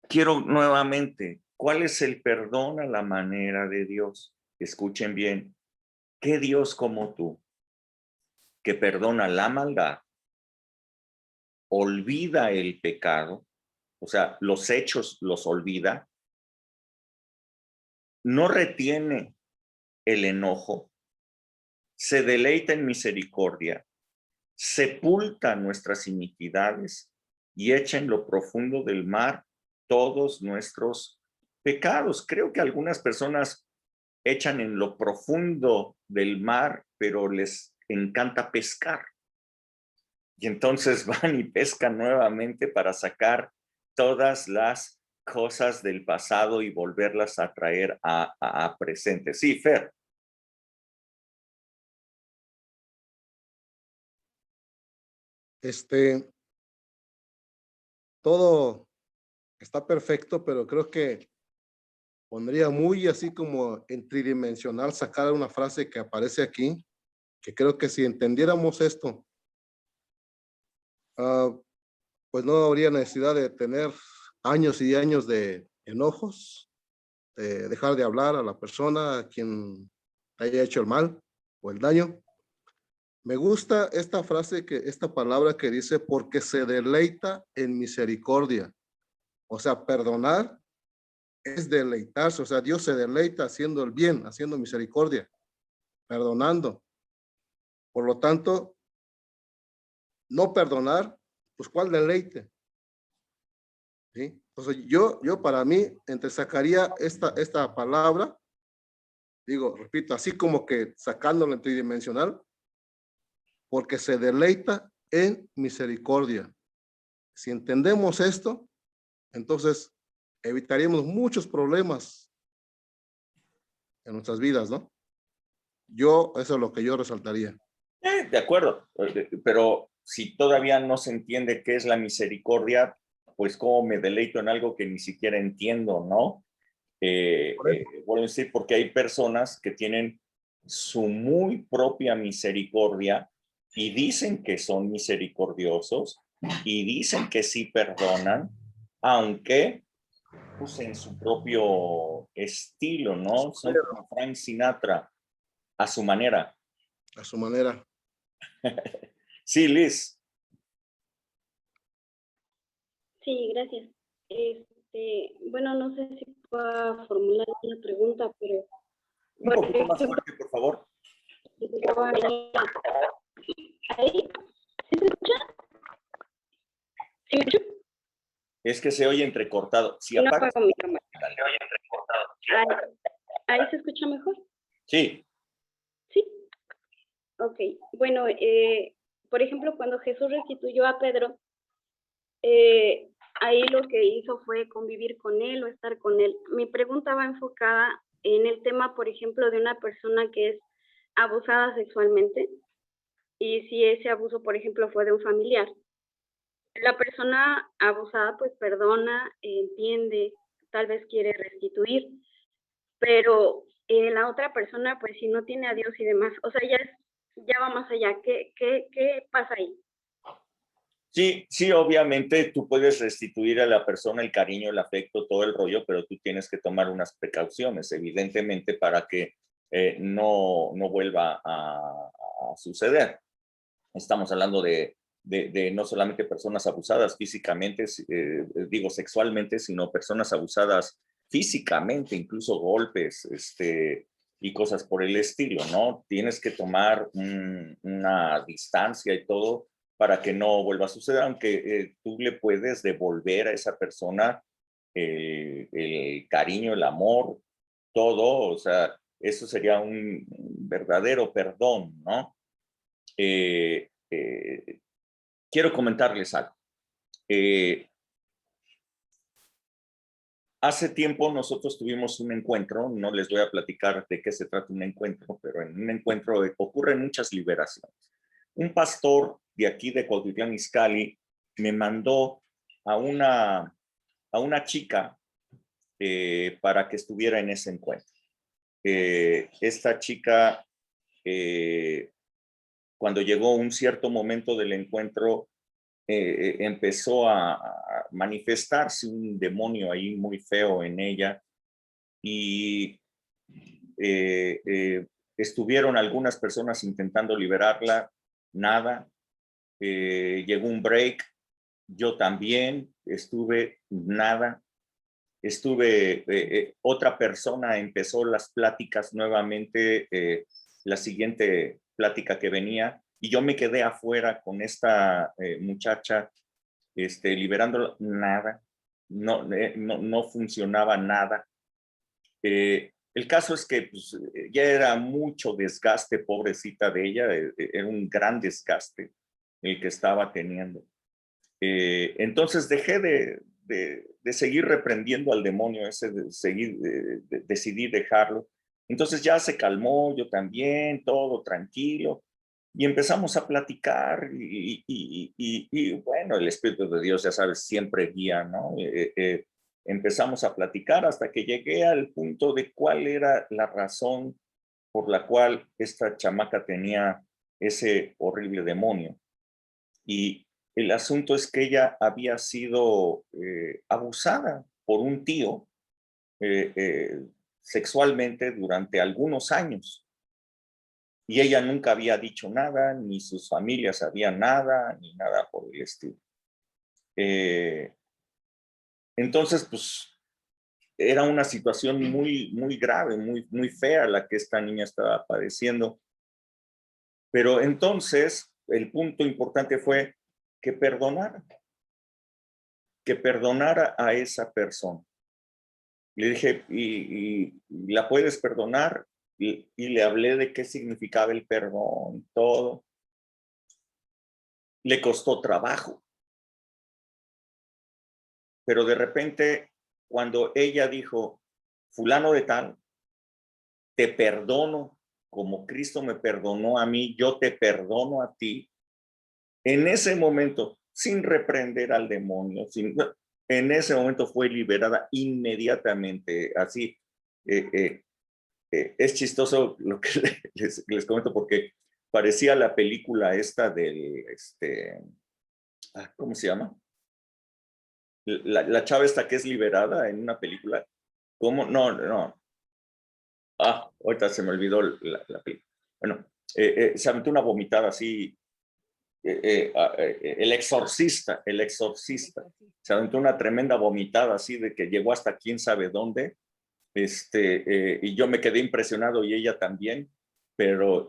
Quiero nuevamente ¿Cuál es el perdón a la manera de Dios? Escuchen bien. ¿Qué Dios como tú, que perdona la maldad, olvida el pecado, o sea, los hechos los olvida, no retiene el enojo, se deleita en misericordia, sepulta nuestras iniquidades y echa en lo profundo del mar todos nuestros pecados? Creo que algunas personas echan en lo profundo del mar, pero les encanta pescar. Y entonces van y pescan nuevamente para sacar todas las cosas del pasado y volverlas a traer a presente. Sí, Fer. Todo está perfecto, pero creo que pondría muy así como en tridimensional sacar una frase que aparece aquí, que creo que si entendiéramos esto, pues no habría necesidad de tener años y años de enojos, de dejar de hablar a la persona a quien haya hecho el mal o el daño. Me gusta esta frase, esta palabra que dice, porque se deleita en misericordia. O sea, perdonar es deleitarse, o sea, Dios se deleita haciendo el bien, haciendo misericordia, perdonando. Por lo tanto, no perdonar, pues ¿cuál deleite? ¿Sí? Entonces yo para mí, sacaría esta palabra, digo, repito, así como que sacándola en tridimensional, porque se deleita en misericordia. Si entendemos esto, entonces evitaríamos muchos problemas en nuestras vidas, ¿no? Eso es lo que yo resaltaría. De acuerdo, pero si todavía no se entiende qué es la misericordia, pues cómo me deleito en algo que ni siquiera entiendo, ¿no? Vuelvo a decir, porque hay personas que tienen su muy propia misericordia y dicen que son misericordiosos y dicen que sí perdonan, aunque pues, en su propio estilo, ¿no? Son como Frank Sinatra, a su manera. A su manera. Sí, Liz. Sí, gracias. Bueno, no sé si puedo formular una pregunta, pero... Un poquito más fuerte, por favor. ¿Ahí? ¿Sí se escucha? ¿Sí me escucha? Es que se oye entrecortado. Si no apagas... apago mi cámara. Se oye entrecortado. ¿Ahí se escucha mejor? Sí. Sí. Ok. Bueno, por ejemplo, cuando Jesús restituyó a Pedro, ahí lo que hizo fue convivir con él o estar con él. Mi pregunta va enfocada en el tema, por ejemplo, de una persona que es abusada sexualmente y si ese abuso, por ejemplo, fue de un familiar. La persona abusada pues perdona, entiende, tal vez quiere restituir, pero la otra persona pues si no tiene a Dios y demás, o sea, ya va más allá. ¿Qué pasa ahí? Sí, obviamente tú puedes restituir a la persona el cariño, el afecto, todo el rollo, pero tú tienes que tomar unas precauciones, evidentemente, para que no vuelva a suceder. Estamos hablando de no solamente personas abusadas físicamente, digo sexualmente, sino personas abusadas físicamente, incluso golpes, y cosas por el estilo, ¿no? Tienes que tomar una distancia y todo para que no vuelva a suceder, aunque tú le puedes devolver a esa persona el cariño, el amor, todo, o sea, eso sería un verdadero perdón, ¿no? Quiero comentarles algo. Hace tiempo nosotros tuvimos un encuentro, no les voy a platicar de qué se trata un encuentro, pero en un encuentro ocurren muchas liberaciones. Un pastor de aquí de Cuautitlán Izcalli me mandó a una chica para que estuviera en ese encuentro. Esta chica, cuando llegó un cierto momento del encuentro, empezó a manifestarse un demonio ahí muy feo en ella y estuvieron algunas personas intentando liberarla, nada. Llegó un break, yo también estuve, nada. Otra persona empezó las pláticas nuevamente, la siguiente plática que venía, y yo me quedé afuera con esta muchacha, liberándola, nada, no funcionaba nada. El caso es que pues, ya era mucho desgaste, pobrecita de ella, era un gran desgaste el que estaba teniendo. Entonces dejé de seguir reprendiendo al demonio ese, decidí dejarlo. Entonces ya se calmó, yo también, todo tranquilo, y empezamos a platicar y bueno, el Espíritu de Dios, ya sabes, siempre guía, ¿no? Empezamos a platicar hasta que llegué al punto de cuál era la razón por la cual esta chamaca tenía ese horrible demonio. Y el asunto es que ella había sido abusada por un tío sexualmente durante algunos años. Y ella nunca había dicho nada, ni sus familias sabían nada, ni nada por el estilo. Entonces, pues, era una situación muy, muy grave, muy fea la que esta niña estaba padeciendo. Pero entonces, el punto importante fue que perdonara a esa persona. Le dije, ¿y la puedes perdonar? Y le hablé de qué significaba el perdón, todo. Le costó trabajo. Pero de repente, cuando ella dijo, fulano de tal, te perdono como Cristo me perdonó a mí, yo te perdono a ti. En ese momento, sin reprender al demonio, en ese momento fue liberada inmediatamente. Así, es chistoso lo que les comento porque parecía la película esta del, ¿cómo se llama? La chava esta que es liberada en una película. ¿Cómo? No. Ahorita se me olvidó la película. Bueno, se aventó una vomitada así. El exorcista. Se aventó una tremenda vomitada así de que llegó hasta quién sabe dónde. Y yo me quedé impresionado y ella también, pero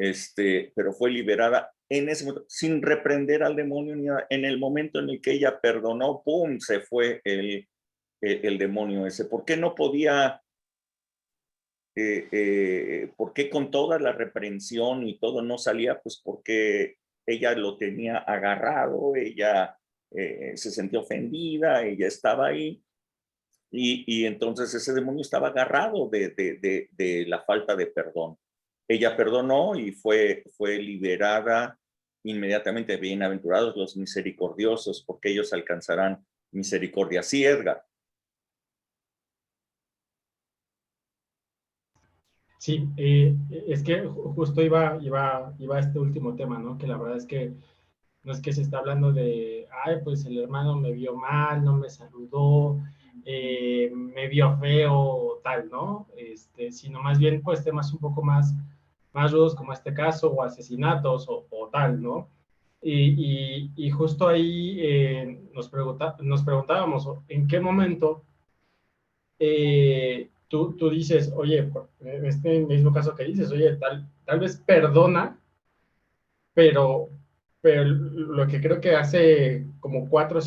fue liberada en ese momento, sin reprender al demonio ni nada. En el momento en el que ella perdonó, ¡pum!, se fue el demonio ese. ¿Por qué no podía? ¿Por qué con toda la reprensión y todo no salía? Pues porque ella lo tenía agarrado, ella se sentía ofendida, ella estaba ahí. Y entonces ese demonio estaba agarrado de la falta de perdón. Ella perdonó y fue liberada inmediatamente. Bienaventurados los misericordiosos, porque ellos alcanzarán misericordia. Sí, Edgar. Sí, es que justo iba a este último tema, ¿no? Que la verdad es que no es que se está hablando de, pues el hermano me vio mal, no me saludó, me vio feo, tal, ¿no? Sino más bien, pues, temas un poco más rudos, como este caso, o asesinatos, o tal, ¿no? Y justo ahí nos preguntábamos, ¿en qué momento tú dices, oye, en este mismo caso que dices, oye, tal vez perdona, pero lo que creo que hace como 4 o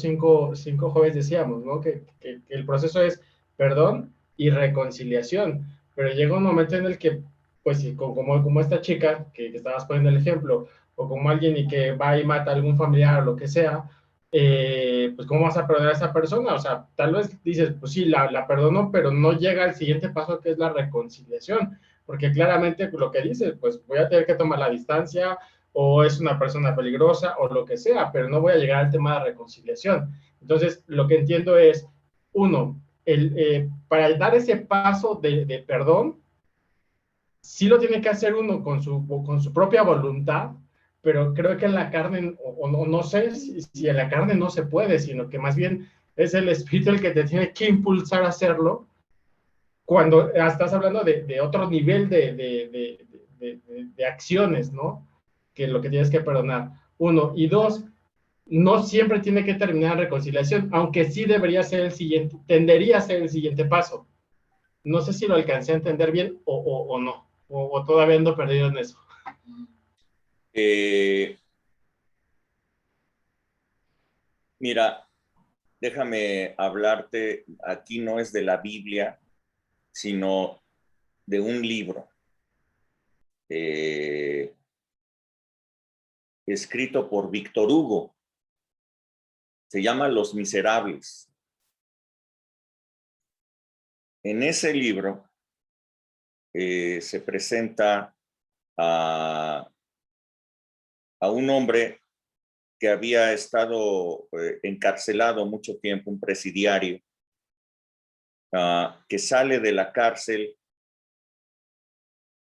5 jueves decíamos, ¿no? Que el proceso es perdón y reconciliación, pero llega un momento en el que, pues, como esta chica que estabas poniendo el ejemplo, o como alguien y que va y mata a algún familiar o lo que sea, pues, ¿cómo vas a perdonar a esa persona? O sea, tal vez dices, pues sí, la perdono, pero no llega al siguiente paso que es la reconciliación, porque claramente lo que dices, pues voy a tener que tomar la distancia, o es una persona peligrosa, o lo que sea, pero no voy a llegar al tema de reconciliación. Entonces, lo que entiendo es, uno, para dar ese paso de perdón, sí lo tiene que hacer uno con su propia voluntad, pero creo que en la carne, o no sé si en la carne no se puede, sino que más bien es el Espíritu el que te tiene que impulsar a hacerlo, cuando estás hablando de otro nivel de acciones, ¿no? Que lo que tienes que perdonar. Uno. Y dos, no siempre tiene que terminar en reconciliación, aunque sí debería ser el siguiente, tendería a ser el siguiente paso. No sé si lo alcancé a entender bien o no, o todavía ando perdido en eso. Mira, déjame hablarte, aquí no es de la Biblia, sino de un libro escrito por Víctor Hugo. Se llama Los Miserables. En ese libro se presenta a un hombre que había estado encarcelado mucho tiempo, un presidiario, que sale de la cárcel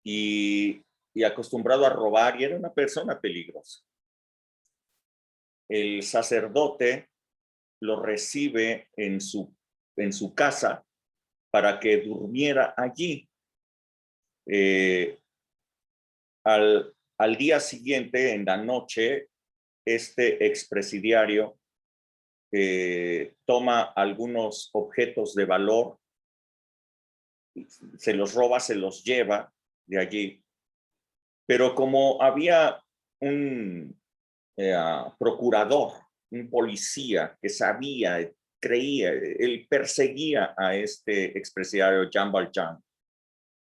y acostumbrado a robar, y era una persona peligrosa. El sacerdote lo recibe en su casa para que durmiera allí. Al día siguiente, en la noche, este expresidiario toma algunos objetos de valor, se los roba, se los lleva de allí. Pero como había un procurador, un policía que sabía, creía, él perseguía a este expresidiario Jean Valjean,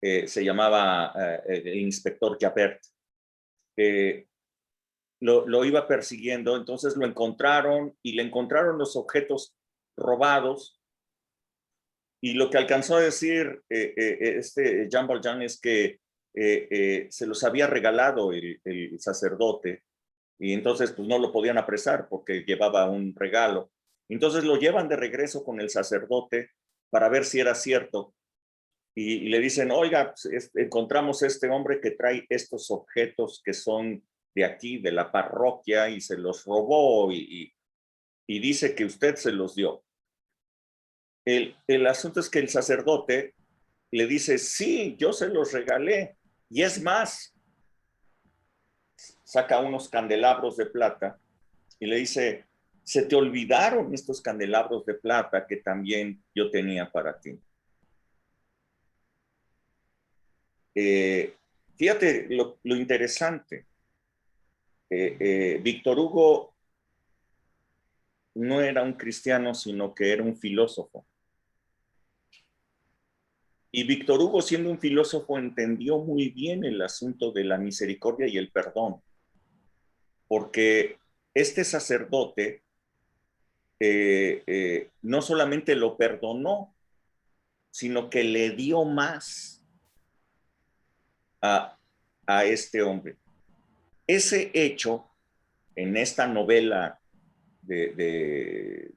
se llamaba el inspector Japert, lo iba persiguiendo, entonces lo encontraron y le encontraron los objetos robados, y lo que alcanzó a decir este Jean Valjean es que se los había regalado el sacerdote, y entonces pues no lo podían apresar porque llevaba un regalo. Entonces lo llevan de regreso con el sacerdote para ver si era cierto, y le dicen, oiga, pues, encontramos este hombre que trae estos objetos que son de aquí, de la parroquia, y se los robó y dice que usted se los dio. El asunto es que el sacerdote le dice, sí, yo se los regalé, y es más, saca unos candelabros de plata y le dice, se te olvidaron estos candelabros de plata que también yo tenía para ti. Fíjate lo interesante. Víctor Hugo no era un cristiano, sino que era un filósofo. Y Víctor Hugo, siendo un filósofo, entendió muy bien el asunto de la misericordia y el perdón, porque este sacerdote no solamente lo perdonó, sino que le dio más a este hombre. Ese hecho, en esta novela de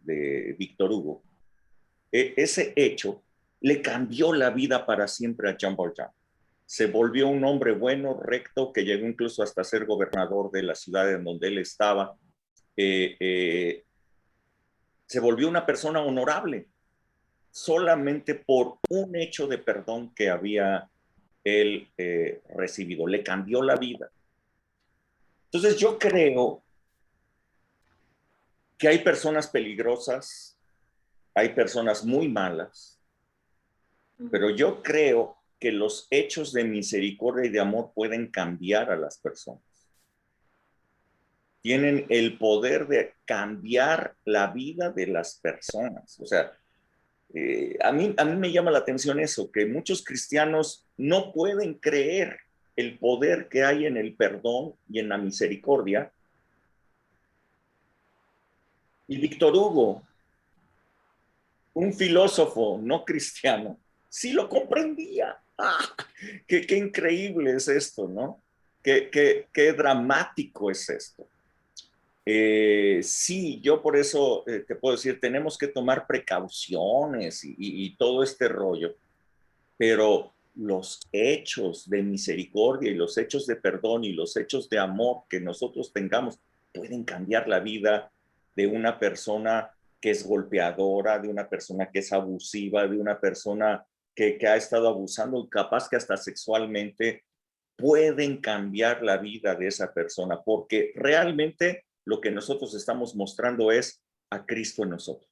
Víctor Hugo, ese hecho le cambió la vida para siempre a Jean Valjean. Se volvió un hombre bueno, recto, que llegó incluso hasta ser gobernador de la ciudad en donde él estaba. Se volvió una persona honorable, solamente por un hecho de perdón que había él recibido. Le cambió la vida. Entonces yo creo que hay personas peligrosas, hay personas muy malas, pero yo creo que los hechos de misericordia y de amor pueden cambiar a las personas. Tienen el poder de cambiar la vida de las personas. O sea, a mí me llama la atención eso, que muchos cristianos no pueden creer el poder que hay en el perdón y en la misericordia. Y Víctor Hugo, un filósofo no cristiano, sí lo comprendía. ¡Ah! Qué increíble es esto, ¿no? Qué dramático es esto. Sí, yo por eso te puedo decir, tenemos que tomar precauciones y todo este rollo, pero los hechos de misericordia y los hechos de perdón y los hechos de amor que nosotros tengamos pueden cambiar la vida de una persona que es golpeadora, de una persona que es abusiva, de una persona que ha estado abusando, capaz que hasta sexualmente, pueden cambiar la vida de esa persona, porque realmente lo que nosotros estamos mostrando es a Cristo en nosotros.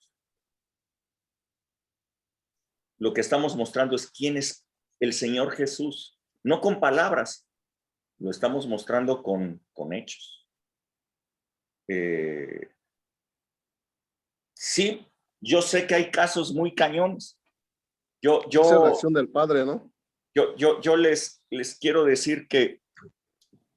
Lo que estamos mostrando es quién es el Señor Jesús, no con palabras, lo estamos mostrando con hechos. Sí, yo sé que hay casos muy cañones. Esa es la acción del Padre, ¿no? Yo les quiero decir que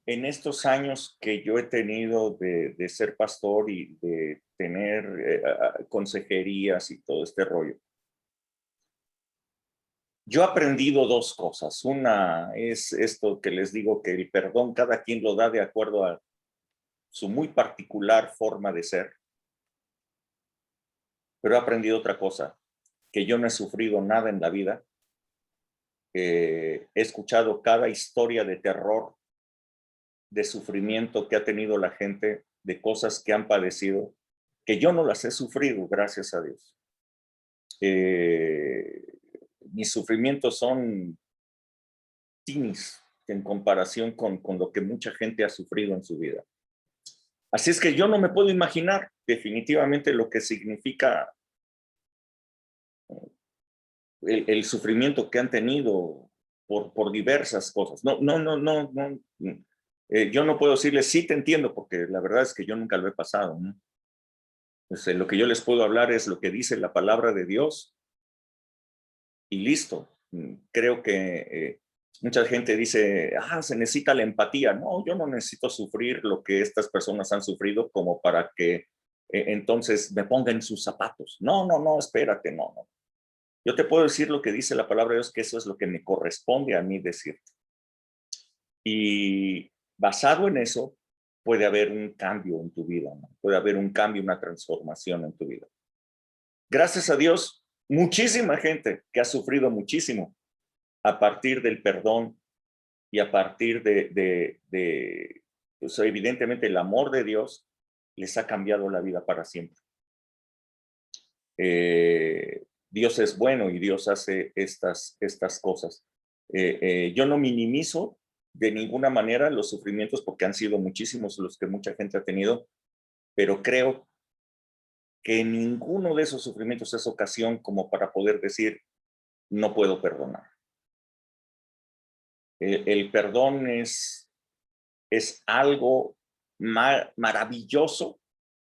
en estos años que yo he tenido de ser pastor y de tener consejerías y todo este rollo, yo he aprendido dos cosas. Una es esto que les digo, que el perdón cada quien lo da de acuerdo a su muy particular forma de ser. Pero he aprendido otra cosa, que yo no he sufrido nada en la vida. He escuchado cada historia de terror, de sufrimiento que ha tenido la gente, de cosas que han padecido, que yo no las he sufrido, gracias a Dios. Mis sufrimientos son tinis en comparación con lo que mucha gente ha sufrido en su vida. Así es que yo no me puedo imaginar definitivamente lo que significa el sufrimiento que han tenido por diversas cosas. No. Yo no puedo decirles, sí te entiendo, porque la verdad es que yo nunca lo he pasado, ¿no? Entonces, lo que yo les puedo hablar es lo que dice la palabra de Dios y listo. Creo que mucha gente dice, se necesita la empatía. No, yo no necesito sufrir lo que estas personas han sufrido como para que entonces me ponga en sus zapatos. No, espérate, no. Yo te puedo decir lo que dice la palabra de Dios, que eso es lo que me corresponde a mí decirte. Y basado en eso, puede haber un cambio en tu vida, ¿no? Puede haber un cambio, una transformación en tu vida. Gracias a Dios, muchísima gente que ha sufrido muchísimo a partir del perdón y a partir pues evidentemente el amor de Dios les ha cambiado la vida para siempre. Dios es bueno y Dios hace estas cosas. Yo no minimizo de ninguna manera los sufrimientos porque han sido muchísimos los que mucha gente ha tenido, pero creo que ninguno de esos sufrimientos es ocasión como para poder decir, no puedo perdonar. El perdón es algo maravilloso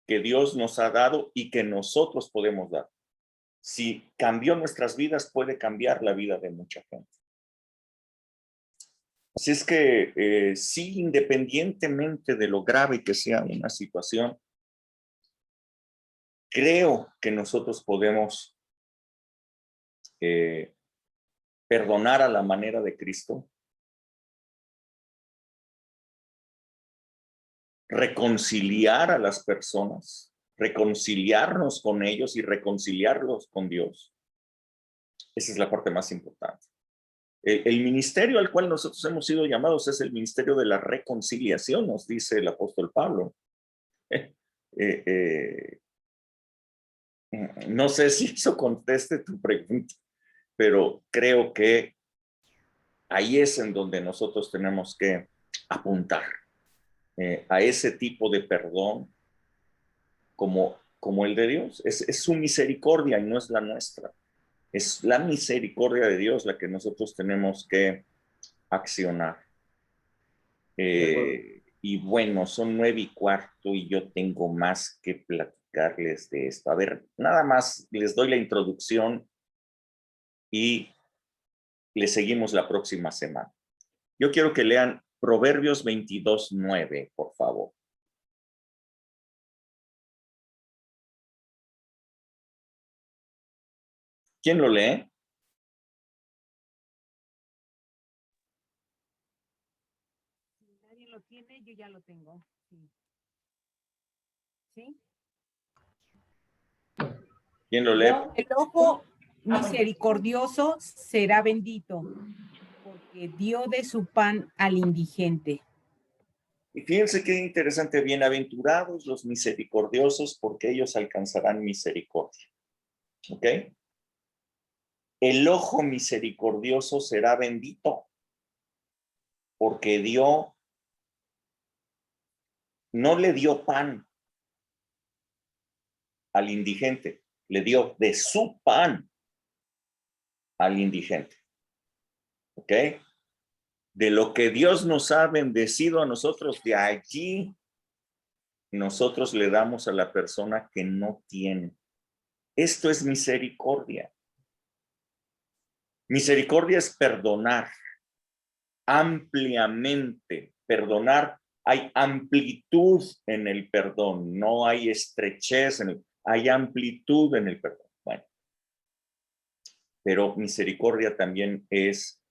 que Dios nos ha dado y que nosotros podemos dar. Si cambió nuestras vidas, puede cambiar la vida de mucha gente. Así es que sí, independientemente de lo grave que sea una situación, creo que nosotros podemos perdonar a la manera de Cristo, reconciliar a las personas, reconciliarnos con ellos y reconciliarlos con Dios. Esa es la parte más importante. El ministerio al cual nosotros hemos sido llamados es el ministerio de la reconciliación, nos dice el apóstol Pablo. No sé si eso conteste tu pregunta, pero creo que ahí es en donde nosotros tenemos que apuntar a ese tipo de perdón como el de Dios. Es su misericordia y no es la nuestra. Es la misericordia de Dios la que nosotros tenemos que accionar. Y bueno, son 9:15 y yo tengo más que platicarles de esto. A ver, nada más les doy la introducción y le seguimos la próxima semana. Yo quiero que lean Proverbios 22:9, por favor. ¿Quién lo lee? Si nadie lo tiene, yo ya lo tengo. ¿Sí? ¿Quién lo lee? El ojo misericordioso será bendito, porque dio de su pan al indigente. Y fíjense qué interesante, bienaventurados los misericordiosos, porque ellos alcanzarán misericordia. ¿Ok? el ojo misericordioso será bendito, porque no le dio pan al indigente, le dio de su pan al indigente. ¿Ok? De lo que Dios nos ha bendecido a nosotros, de allí nosotros le damos a la persona que no tiene. Esto es misericordia. Misericordia es perdonar ampliamente. Perdonar, hay amplitud en el perdón, no hay estrechez hay amplitud en el perdón. Bueno, pero misericordia también es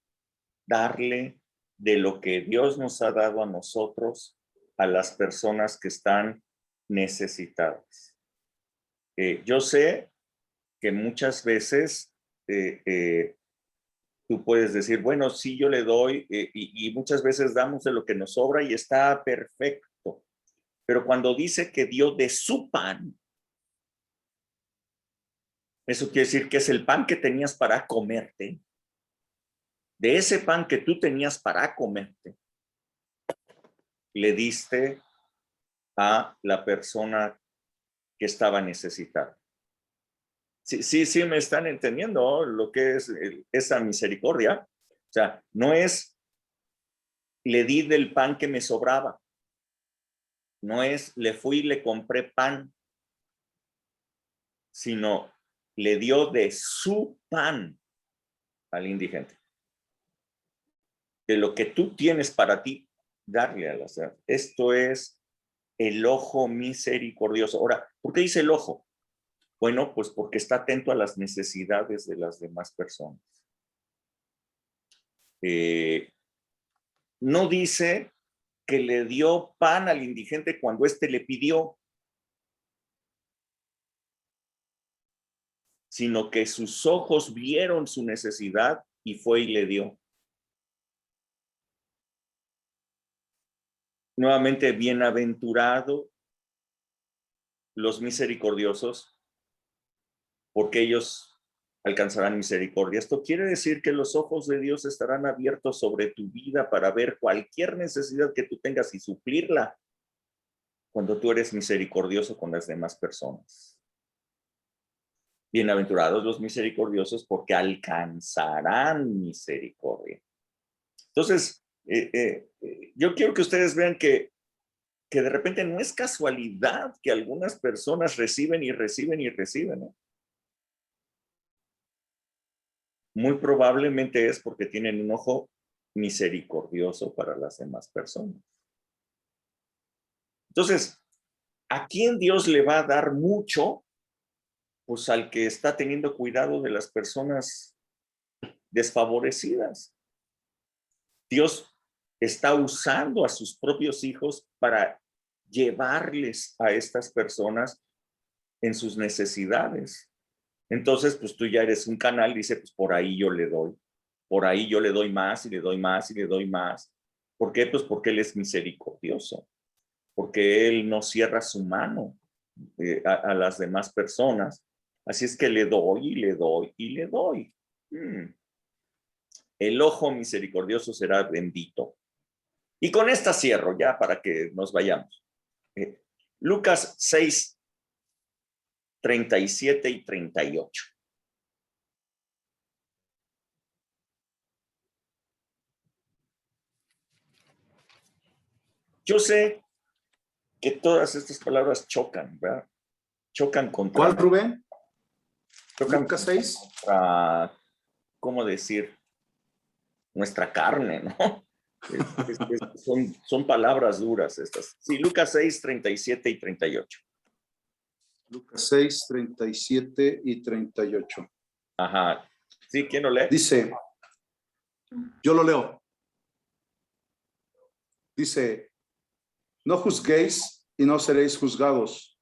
darle de lo que Dios nos ha dado a nosotros a las personas que están necesitadas. Yo sé que muchas veces tú puedes decir, bueno, sí, yo le doy, y muchas veces damos de lo que nos sobra y está perfecto. Pero cuando dice que dio de su pan, eso quiere decir que es el pan que tenías para comerte. De ese pan que tú tenías para comerte, le diste a la persona que estaba necesitada. Sí, me están entendiendo lo que es esa misericordia. O sea, no es le di del pan que me sobraba. No es le fui y le compré pan, sino le dio de su pan al indigente. De lo que tú tienes para ti, darle a las demás. Esto es el ojo misericordioso. Ahora, ¿por qué dice el ojo? Bueno, pues porque está atento a las necesidades de las demás personas. No dice que le dio pan al indigente cuando éste le pidió, sino que sus ojos vieron su necesidad y fue y le dio. Nuevamente, bienaventurado los misericordiosos, porque ellos alcanzarán misericordia. Esto quiere decir que los ojos de Dios estarán abiertos sobre tu vida para ver cualquier necesidad que tú tengas y suplirla cuando tú eres misericordioso con las demás personas. Bienaventurados los misericordiosos, porque alcanzarán misericordia. Entonces, yo quiero que ustedes vean que de repente no es casualidad que algunas personas reciben y reciben y reciben, ¿no? Muy probablemente es porque tienen un ojo misericordioso para las demás personas. Entonces, ¿a quién Dios le va a dar mucho? Pues al que está teniendo cuidado de las personas desfavorecidas. Dios está usando a sus propios hijos para llevarles a estas personas en sus necesidades. Entonces, pues tú ya eres un canal, dice, pues por ahí yo le doy. Por ahí yo le doy más y le doy más y le doy más. ¿Por qué? Pues porque Él es misericordioso. Porque Él no cierra su mano a las demás personas. Así es que le doy y le doy y le doy. El ojo misericordioso será bendito. Y con esta cierro ya para que nos vayamos. Lucas 6, 37 y 38. Yo sé que todas estas palabras chocan, ¿verdad? Chocan contra... ¿Cuál, Rubén? Chocan Lucas 6. Contra, ¿cómo decir? Nuestra carne, ¿no? Son palabras duras estas. Sí, Lucas 6, 37 y 38. Lucas 6, 37 y 38. Ajá. Sí, ¿quién lo lee? Dice, yo lo leo. Dice, no juzguéis y no seréis juzgados.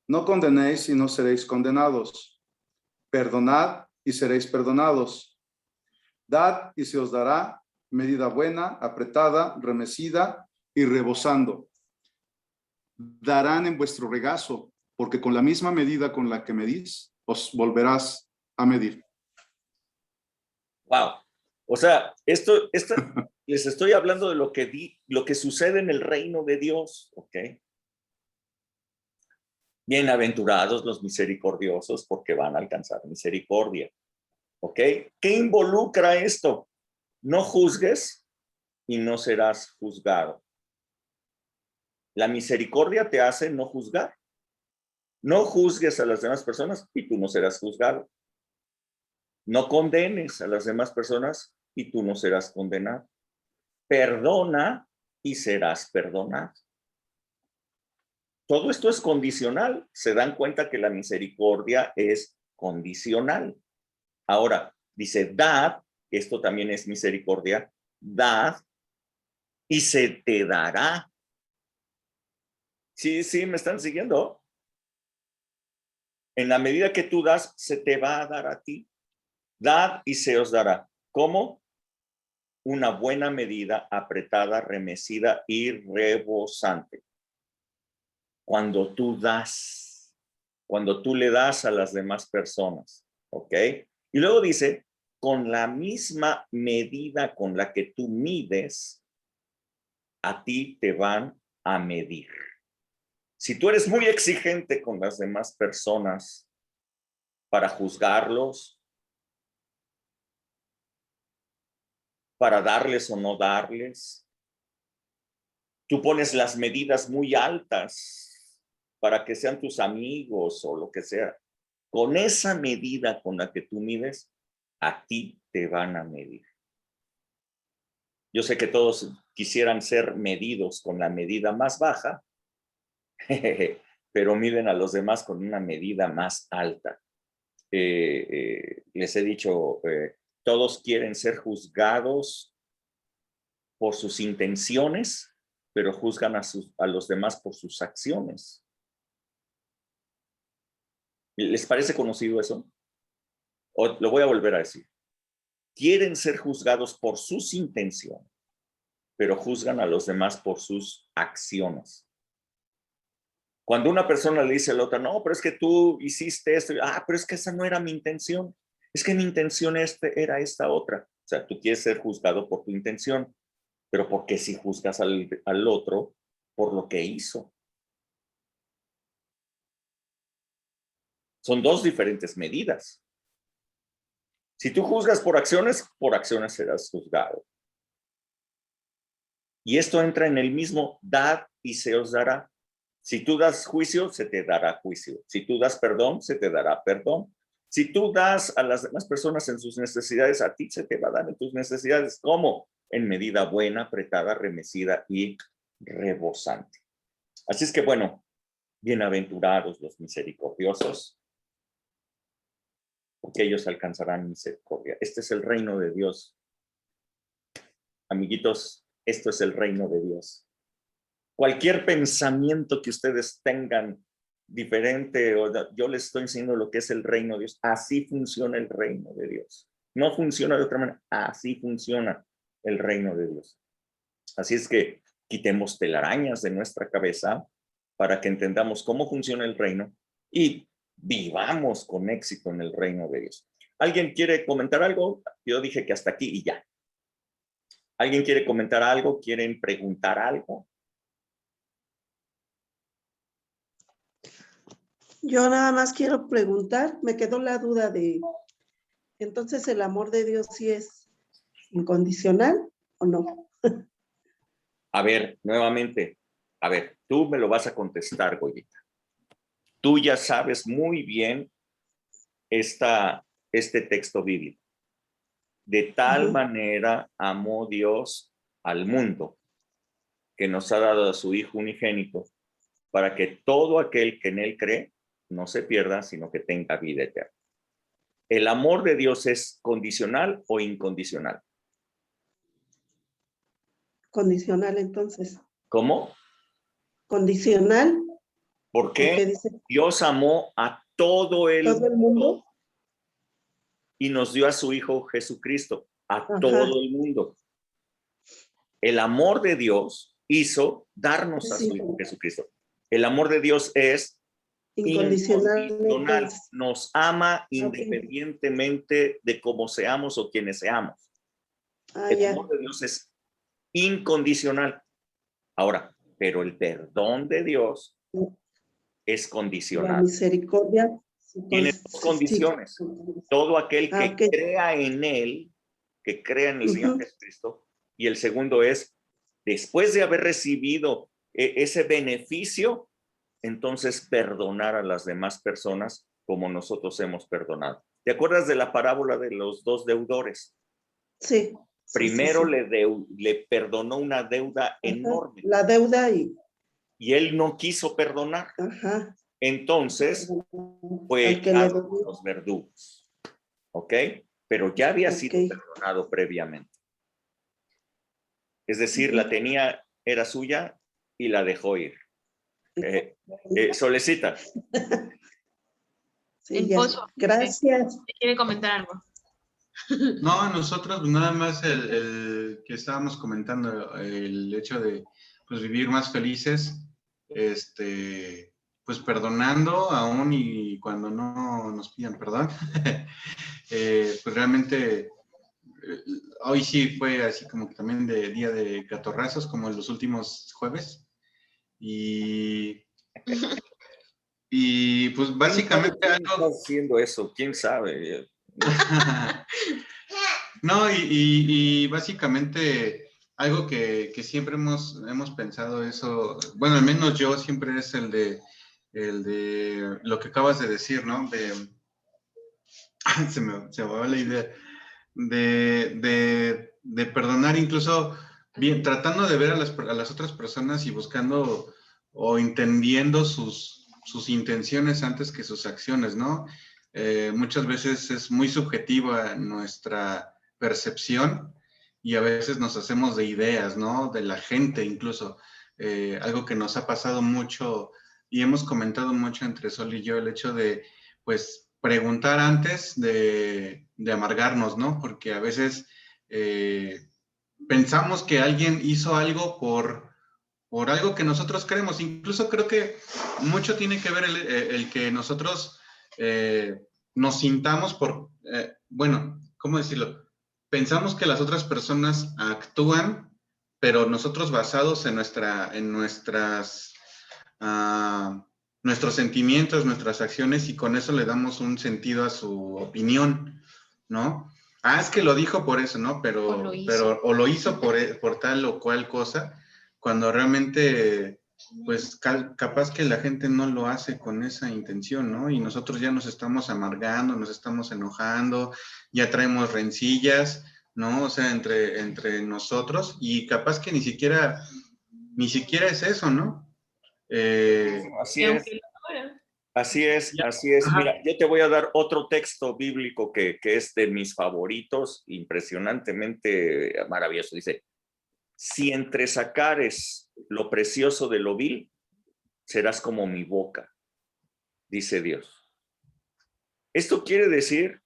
No condenéis y no seréis condenados. Perdonad y seréis perdonados. Dad y se os dará medida buena, apretada, remecida y rebosando. Darán en vuestro regazo, porque con la misma medida con la que medís, os volverás a medir. Wow. O sea, esto les estoy hablando de lo que sucede en el reino de Dios, ¿ok? Bienaventurados los misericordiosos porque van a alcanzar misericordia, ¿ok? ¿Qué involucra esto? No juzgues y no serás juzgado. La misericordia te hace no juzgar. No juzgues a las demás personas y tú no serás juzgado. No condenes a las demás personas y tú no serás condenado. Perdona y serás perdonado. Todo esto es condicional. Se dan cuenta que la misericordia es condicional. Ahora, dice, dad, esto también es misericordia, dad y se te dará. Sí, sí, ¿me están siguiendo? En la medida que tú das, se te va a dar a ti. Dad y se os dará. ¿Cómo? Una buena medida, apretada, remecida y rebosante. Cuando tú das, cuando tú le das a las demás personas, ¿ok? Y luego dice, con la misma medida con la que tú mides, a ti te van a medir. Si tú eres muy exigente con las demás personas para juzgarlos, para darles o no darles, tú pones las medidas muy altas para que sean tus amigos o lo que sea. Con esa medida con la que tú mides, a ti te van a medir. Yo sé que todos quisieran ser medidos con la medida más baja, pero miden a los demás con una medida más alta. Les he dicho, todos quieren ser juzgados por sus intenciones, pero juzgan a los demás por sus acciones. ¿Les parece conocido eso? O lo voy a volver a decir. Quieren ser juzgados por sus intenciones, pero juzgan a los demás por sus acciones. Cuando una persona le dice a la otra, no, pero es que tú hiciste esto, pero es que esa no era mi intención. Es que mi intención era esta otra. O sea, tú quieres ser juzgado por tu intención, pero ¿por qué si juzgas al otro por lo que hizo? Son dos diferentes medidas. Si tú juzgas por acciones serás juzgado. Y esto entra en el mismo dad y se os dará. Si tú das juicio, se te dará juicio. Si tú das perdón, se te dará perdón. Si tú das a las demás personas en sus necesidades, a ti se te va a dar en tus necesidades. ¿Cómo? En medida buena, apretada, remecida y rebosante. Así es que, bueno, bienaventurados los misericordiosos, porque ellos alcanzarán misericordia. Este es el reino de Dios. Amiguitos, esto es el reino de Dios. Cualquier pensamiento que ustedes tengan diferente, yo les estoy enseñando lo que es el reino de Dios. Así funciona el reino de Dios. No funciona de otra manera. Así funciona el reino de Dios. Así es que quitemos telarañas de nuestra cabeza para que entendamos cómo funciona el reino y vivamos con éxito en el reino de Dios. ¿Alguien quiere comentar algo? Yo dije que hasta aquí y ya. ¿Alguien quiere comentar algo? ¿Quieren preguntar algo? Yo nada más quiero preguntar, me quedó la duda de, entonces el amor de Dios sí es incondicional o no? A ver, nuevamente, a ver, tú me lo vas a contestar, Goyita. Tú ya sabes muy bien este texto bíblico. De tal manera amó Dios al mundo que nos ha dado a su Hijo unigénito para que todo aquel que en él cree no se pierda, sino que tenga vida eterna. ¿El amor de Dios es condicional o incondicional? Condicional, entonces. ¿Cómo? Condicional. ¿Por qué? Dice, Dios amó a todo el mundo y nos dio a su Hijo Jesucristo, a todo el mundo. El amor de Dios hizo darnos a su Hijo Jesucristo. El amor de Dios es Incondicional. Nos ama Ok. independientemente de cómo seamos o quienes seamos. Ah, El ya. amor de Dios es incondicional. Ahora, pero el perdón de Dios es La condicional. misericordia. Tiene dos condiciones. Todo aquel que ok. crea en Él, que crea en el Señor Ujú. Jesucristo. Y el segundo es, después de haber recibido ese beneficio, entonces perdonar a las demás personas como nosotros hemos perdonado. ¿Te acuerdas de la parábola de los dos deudores? Sí. Primero sí. le perdonó una deuda Ajá. enorme La deuda y... y él no quiso perdonar. Ajá. Entonces fue Al que le echado debió. a los verdugos. ¿Ok? Pero ya había sido Ok. perdonado previamente. Es decir, la tenía, era suya y la dejó ir. Solecita. Sí, El ya. pozo. Gracias. ¿Quiere comentar algo? No, nosotros nada más el que estábamos comentando, el hecho de pues, vivir más felices, pues perdonando aún y cuando no nos pidan perdón, pues realmente hoy sí fue así como que también de día de catorrazos, como en los últimos jueves, y pues básicamente ¿Quién está haciendo eso? ¿Quién sabe? No, y básicamente algo que siempre hemos pensado eso, bueno, al menos yo siempre es el de lo que acabas de decir, ¿no? Se me va la idea, de perdonar incluso, bien, tratando de ver a las otras personas y buscando o entendiendo sus intenciones antes que sus acciones, ¿no? Muchas veces es muy subjetiva nuestra percepción y a veces nos hacemos de ideas, ¿no? De la gente incluso. Algo que nos ha pasado mucho y hemos comentado mucho entre Sol y yo, el hecho de, pues, preguntar antes de amargarnos, ¿no? Porque a veces pensamos que alguien hizo algo por algo que nosotros queremos. Incluso creo que mucho tiene que ver el que nosotros nos sintamos por, bueno, ¿cómo decirlo? Pensamos que las otras personas actúan, pero nosotros basados en nuestras nuestros sentimientos, nuestras acciones, y con eso le damos un sentido a su opinión, ¿no? Ah, es que lo dijo por eso, ¿no? O lo hizo por tal o cual cosa, cuando realmente, pues capaz que la gente no lo hace con esa intención, ¿no? Y nosotros ya nos estamos amargando, nos estamos enojando, ya traemos rencillas, ¿no? O sea, entre nosotros, y capaz que ni siquiera es eso, ¿no? Así es. Así es, así es. Mira, yo te voy a dar otro texto bíblico que es de mis favoritos, impresionantemente maravilloso. Dice, si entresacares lo precioso de lo vil, serás como mi boca, dice Dios. Esto quiere decir,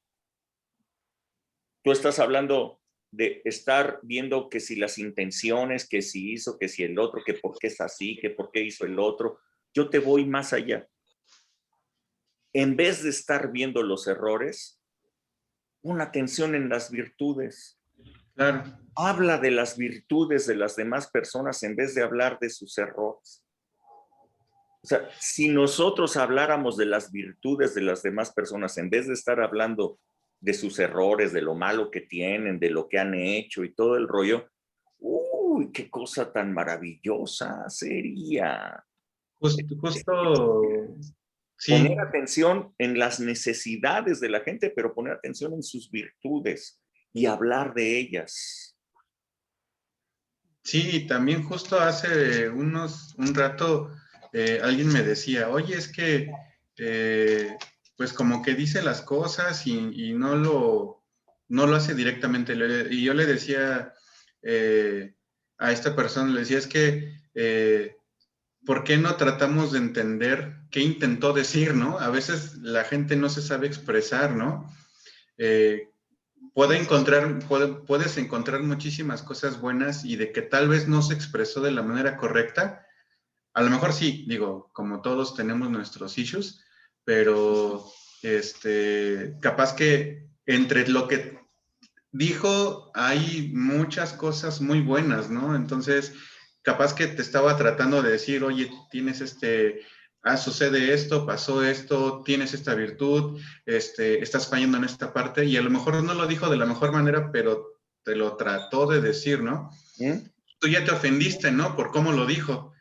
tú estás hablando de estar viendo que si las intenciones, que si hizo, que si el otro, que por qué es así, que por qué hizo el otro. Yo te voy más allá. En vez de estar viendo los errores, pon atención en las virtudes. Claro. Habla de las virtudes de las demás personas en vez de hablar de sus errores. O sea, si nosotros habláramos de las virtudes de las demás personas en vez de estar hablando de sus errores, de lo malo que tienen, de lo que han hecho y todo el rollo, ¡uy, qué cosa tan maravillosa sería! Justo sí. Poner atención en las necesidades de la gente, pero poner atención en sus virtudes y hablar de ellas. Sí, también justo hace un rato alguien me decía, oye, es que pues como que dice las cosas y no lo hace directamente. Y yo le decía a esta persona, le decía, es que ¿por qué no tratamos de entender qué intentó decir, no? A veces la gente no se sabe expresar, ¿no? Puedes encontrar muchísimas cosas buenas y de que tal vez no se expresó de la manera correcta, A lo mejor sí, digo, como todos tenemos nuestros issues, pero capaz que entre lo que dijo hay muchas cosas muy buenas, ¿no? Entonces, capaz que te estaba tratando de decir, oye, tienes sucede esto, pasó esto, tienes esta virtud, estás fallando en esta parte, y a lo mejor no lo dijo de la mejor manera, pero te lo trató de decir, ¿no? Tú ya te ofendiste, ¿no? Por cómo lo dijo.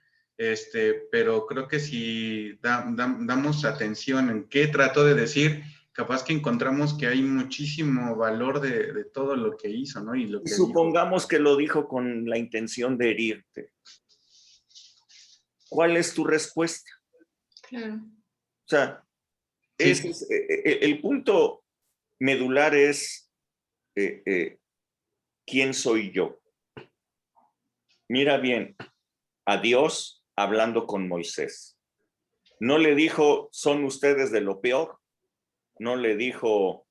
Pero creo que si damos atención en qué trató de decir, capaz que encontramos que hay muchísimo valor de todo lo que hizo, ¿no? Y lo Y que supongamos que lo dijo con la intención de herirte. ¿Cuál es tu respuesta? Claro. O sea, el punto medular es ¿quién soy yo? Mira bien, a Dios hablando con Moisés. No le dijo, son ustedes de lo peor. No le dijo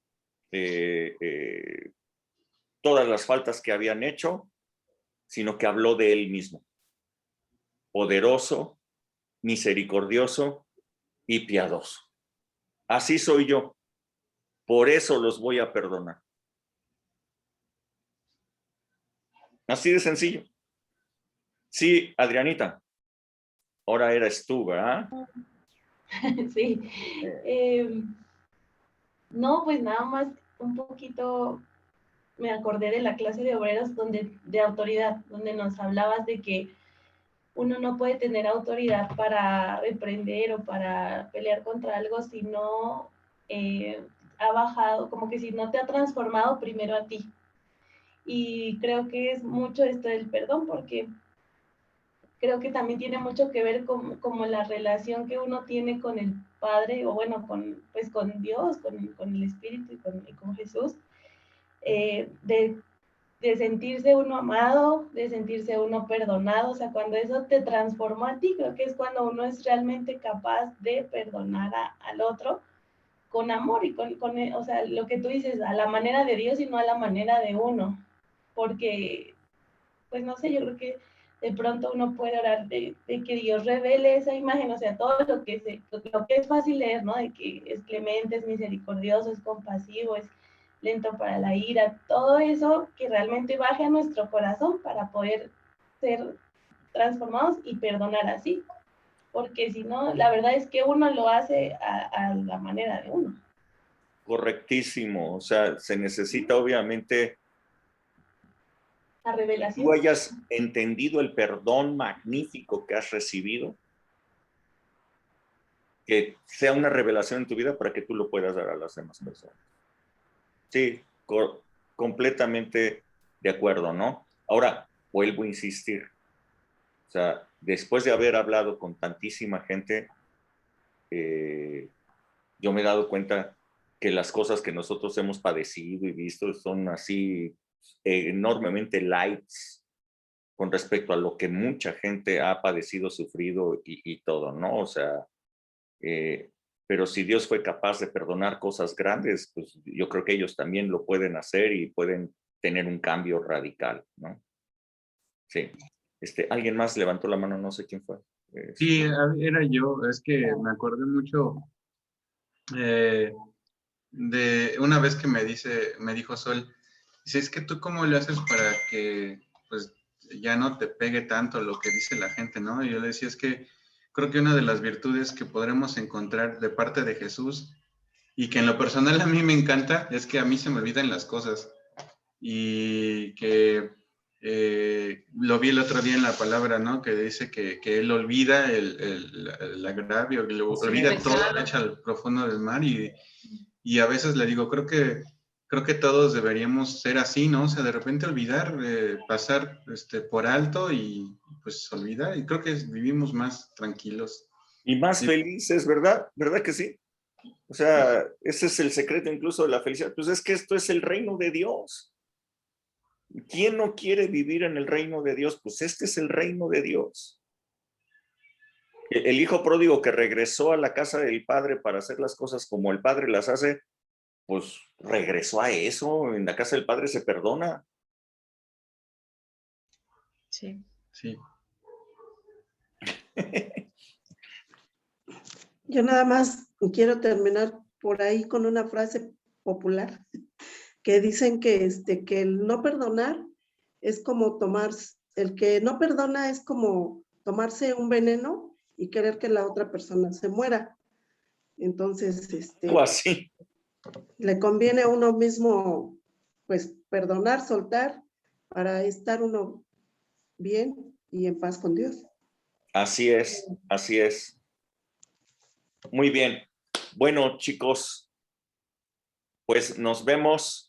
todas las faltas que habían hecho, sino que habló de él mismo. Poderoso, misericordioso y piadoso. Así soy yo. Por eso los voy a perdonar. Así de sencillo. Sí, Adrianita. Ahora eres tú, ¿verdad? Sí. No, pues nada más un poquito me acordé de la clase de obreros de autoridad, donde nos hablabas de que uno no puede tener autoridad para reprender o para pelear contra algo si no ha bajado, como que si no te ha transformado primero a ti. Y creo que es mucho esto del perdón, porque creo que también tiene mucho que ver con como la relación que uno tiene con el Padre, o bueno, pues con Dios, con el Espíritu y con Jesús, de sentirse uno amado, de sentirse uno perdonado. O sea, cuando eso te transformó a ti, creo que es cuando uno es realmente capaz de perdonar al otro con amor y o sea, lo que tú dices, a la manera de Dios y no a la manera de uno. Porque, pues no sé, yo creo que de pronto uno puede orar de que Dios revele esa imagen, o sea, todo lo que es fácil leer, ¿no? De que es clemente, es misericordioso, es compasivo, es lento para la ira, todo eso que realmente baje a nuestro corazón para poder ser transformados y perdonar así, porque si no, la verdad es que uno lo hace a la manera de uno. Correctísimo. O sea, se necesita obviamente La revelación. tú hayas entendido el perdón magnífico que has recibido, que sea una revelación en tu vida para que tú lo puedas dar a las demás personas. Sí, completamente de acuerdo, ¿no? Ahora, vuelvo a insistir. O sea, después de haber hablado con tantísima gente, yo me he dado cuenta que las cosas que nosotros hemos padecido y visto son así enormemente lights con respecto a lo que mucha gente ha padecido, sufrido y todo, ¿no? O sea, pero si Dios fue capaz de perdonar cosas grandes, pues yo creo que ellos también lo pueden hacer y pueden tener un cambio radical, ¿no? Sí. Alguien más levantó la mano, no sé quién fue. Sí, era yo. Es que me acordé mucho de una vez que me dijo Sol, dice, es que tú cómo le haces para que pues ya no te pegue tanto lo que dice la gente, ¿no? Y yo le decía, es que creo que una de las virtudes que podremos encontrar de parte de Jesús y que en lo personal a mí me encanta es que a mí se me olvidan las cosas y que lo vi el otro día en la palabra, ¿no? Que dice que él olvida el agravio, que lo olvida todo, lo echa al profundo del mar y a veces le digo, creo que todos deberíamos ser así, ¿no? O sea, de repente olvidar, pasar por alto y pues olvidar. Y creo que vivimos más tranquilos. Y más felices, ¿verdad? ¿Verdad que sí? O sea, ese es el secreto incluso de la felicidad. Pues es que esto es el reino de Dios. ¿Quién no quiere vivir en el reino de Dios? Pues este es el reino de Dios. El hijo pródigo que regresó a la casa del padre para hacer las cosas como el padre las hace, pues regresó a eso. En la casa del padre se perdona. Sí. Sí. Yo nada más quiero terminar por ahí con una frase popular que dicen que el no perdonar es como el que no perdona es como tomarse un veneno y querer que la otra persona se muera. Entonces, O así. le conviene a uno mismo, pues, perdonar, soltar, para estar uno bien y en paz con Dios. Así es, así es. Muy bien. Bueno, chicos, pues nos vemos.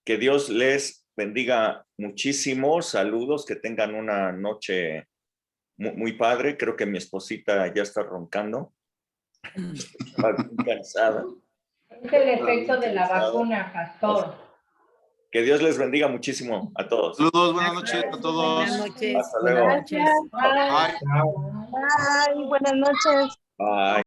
Que Dios les bendiga muchísimo. Saludos, que tengan una noche muy, muy padre. Creo que mi esposita ya está roncando. Está muy cansada. Es el efecto de la vacuna, pastor. Que Dios les bendiga muchísimo a todos. Saludos, buenas noches a todos. Buenas noches. Hasta luego. Buenas noches. Bye. Bye, buenas noches. Bye.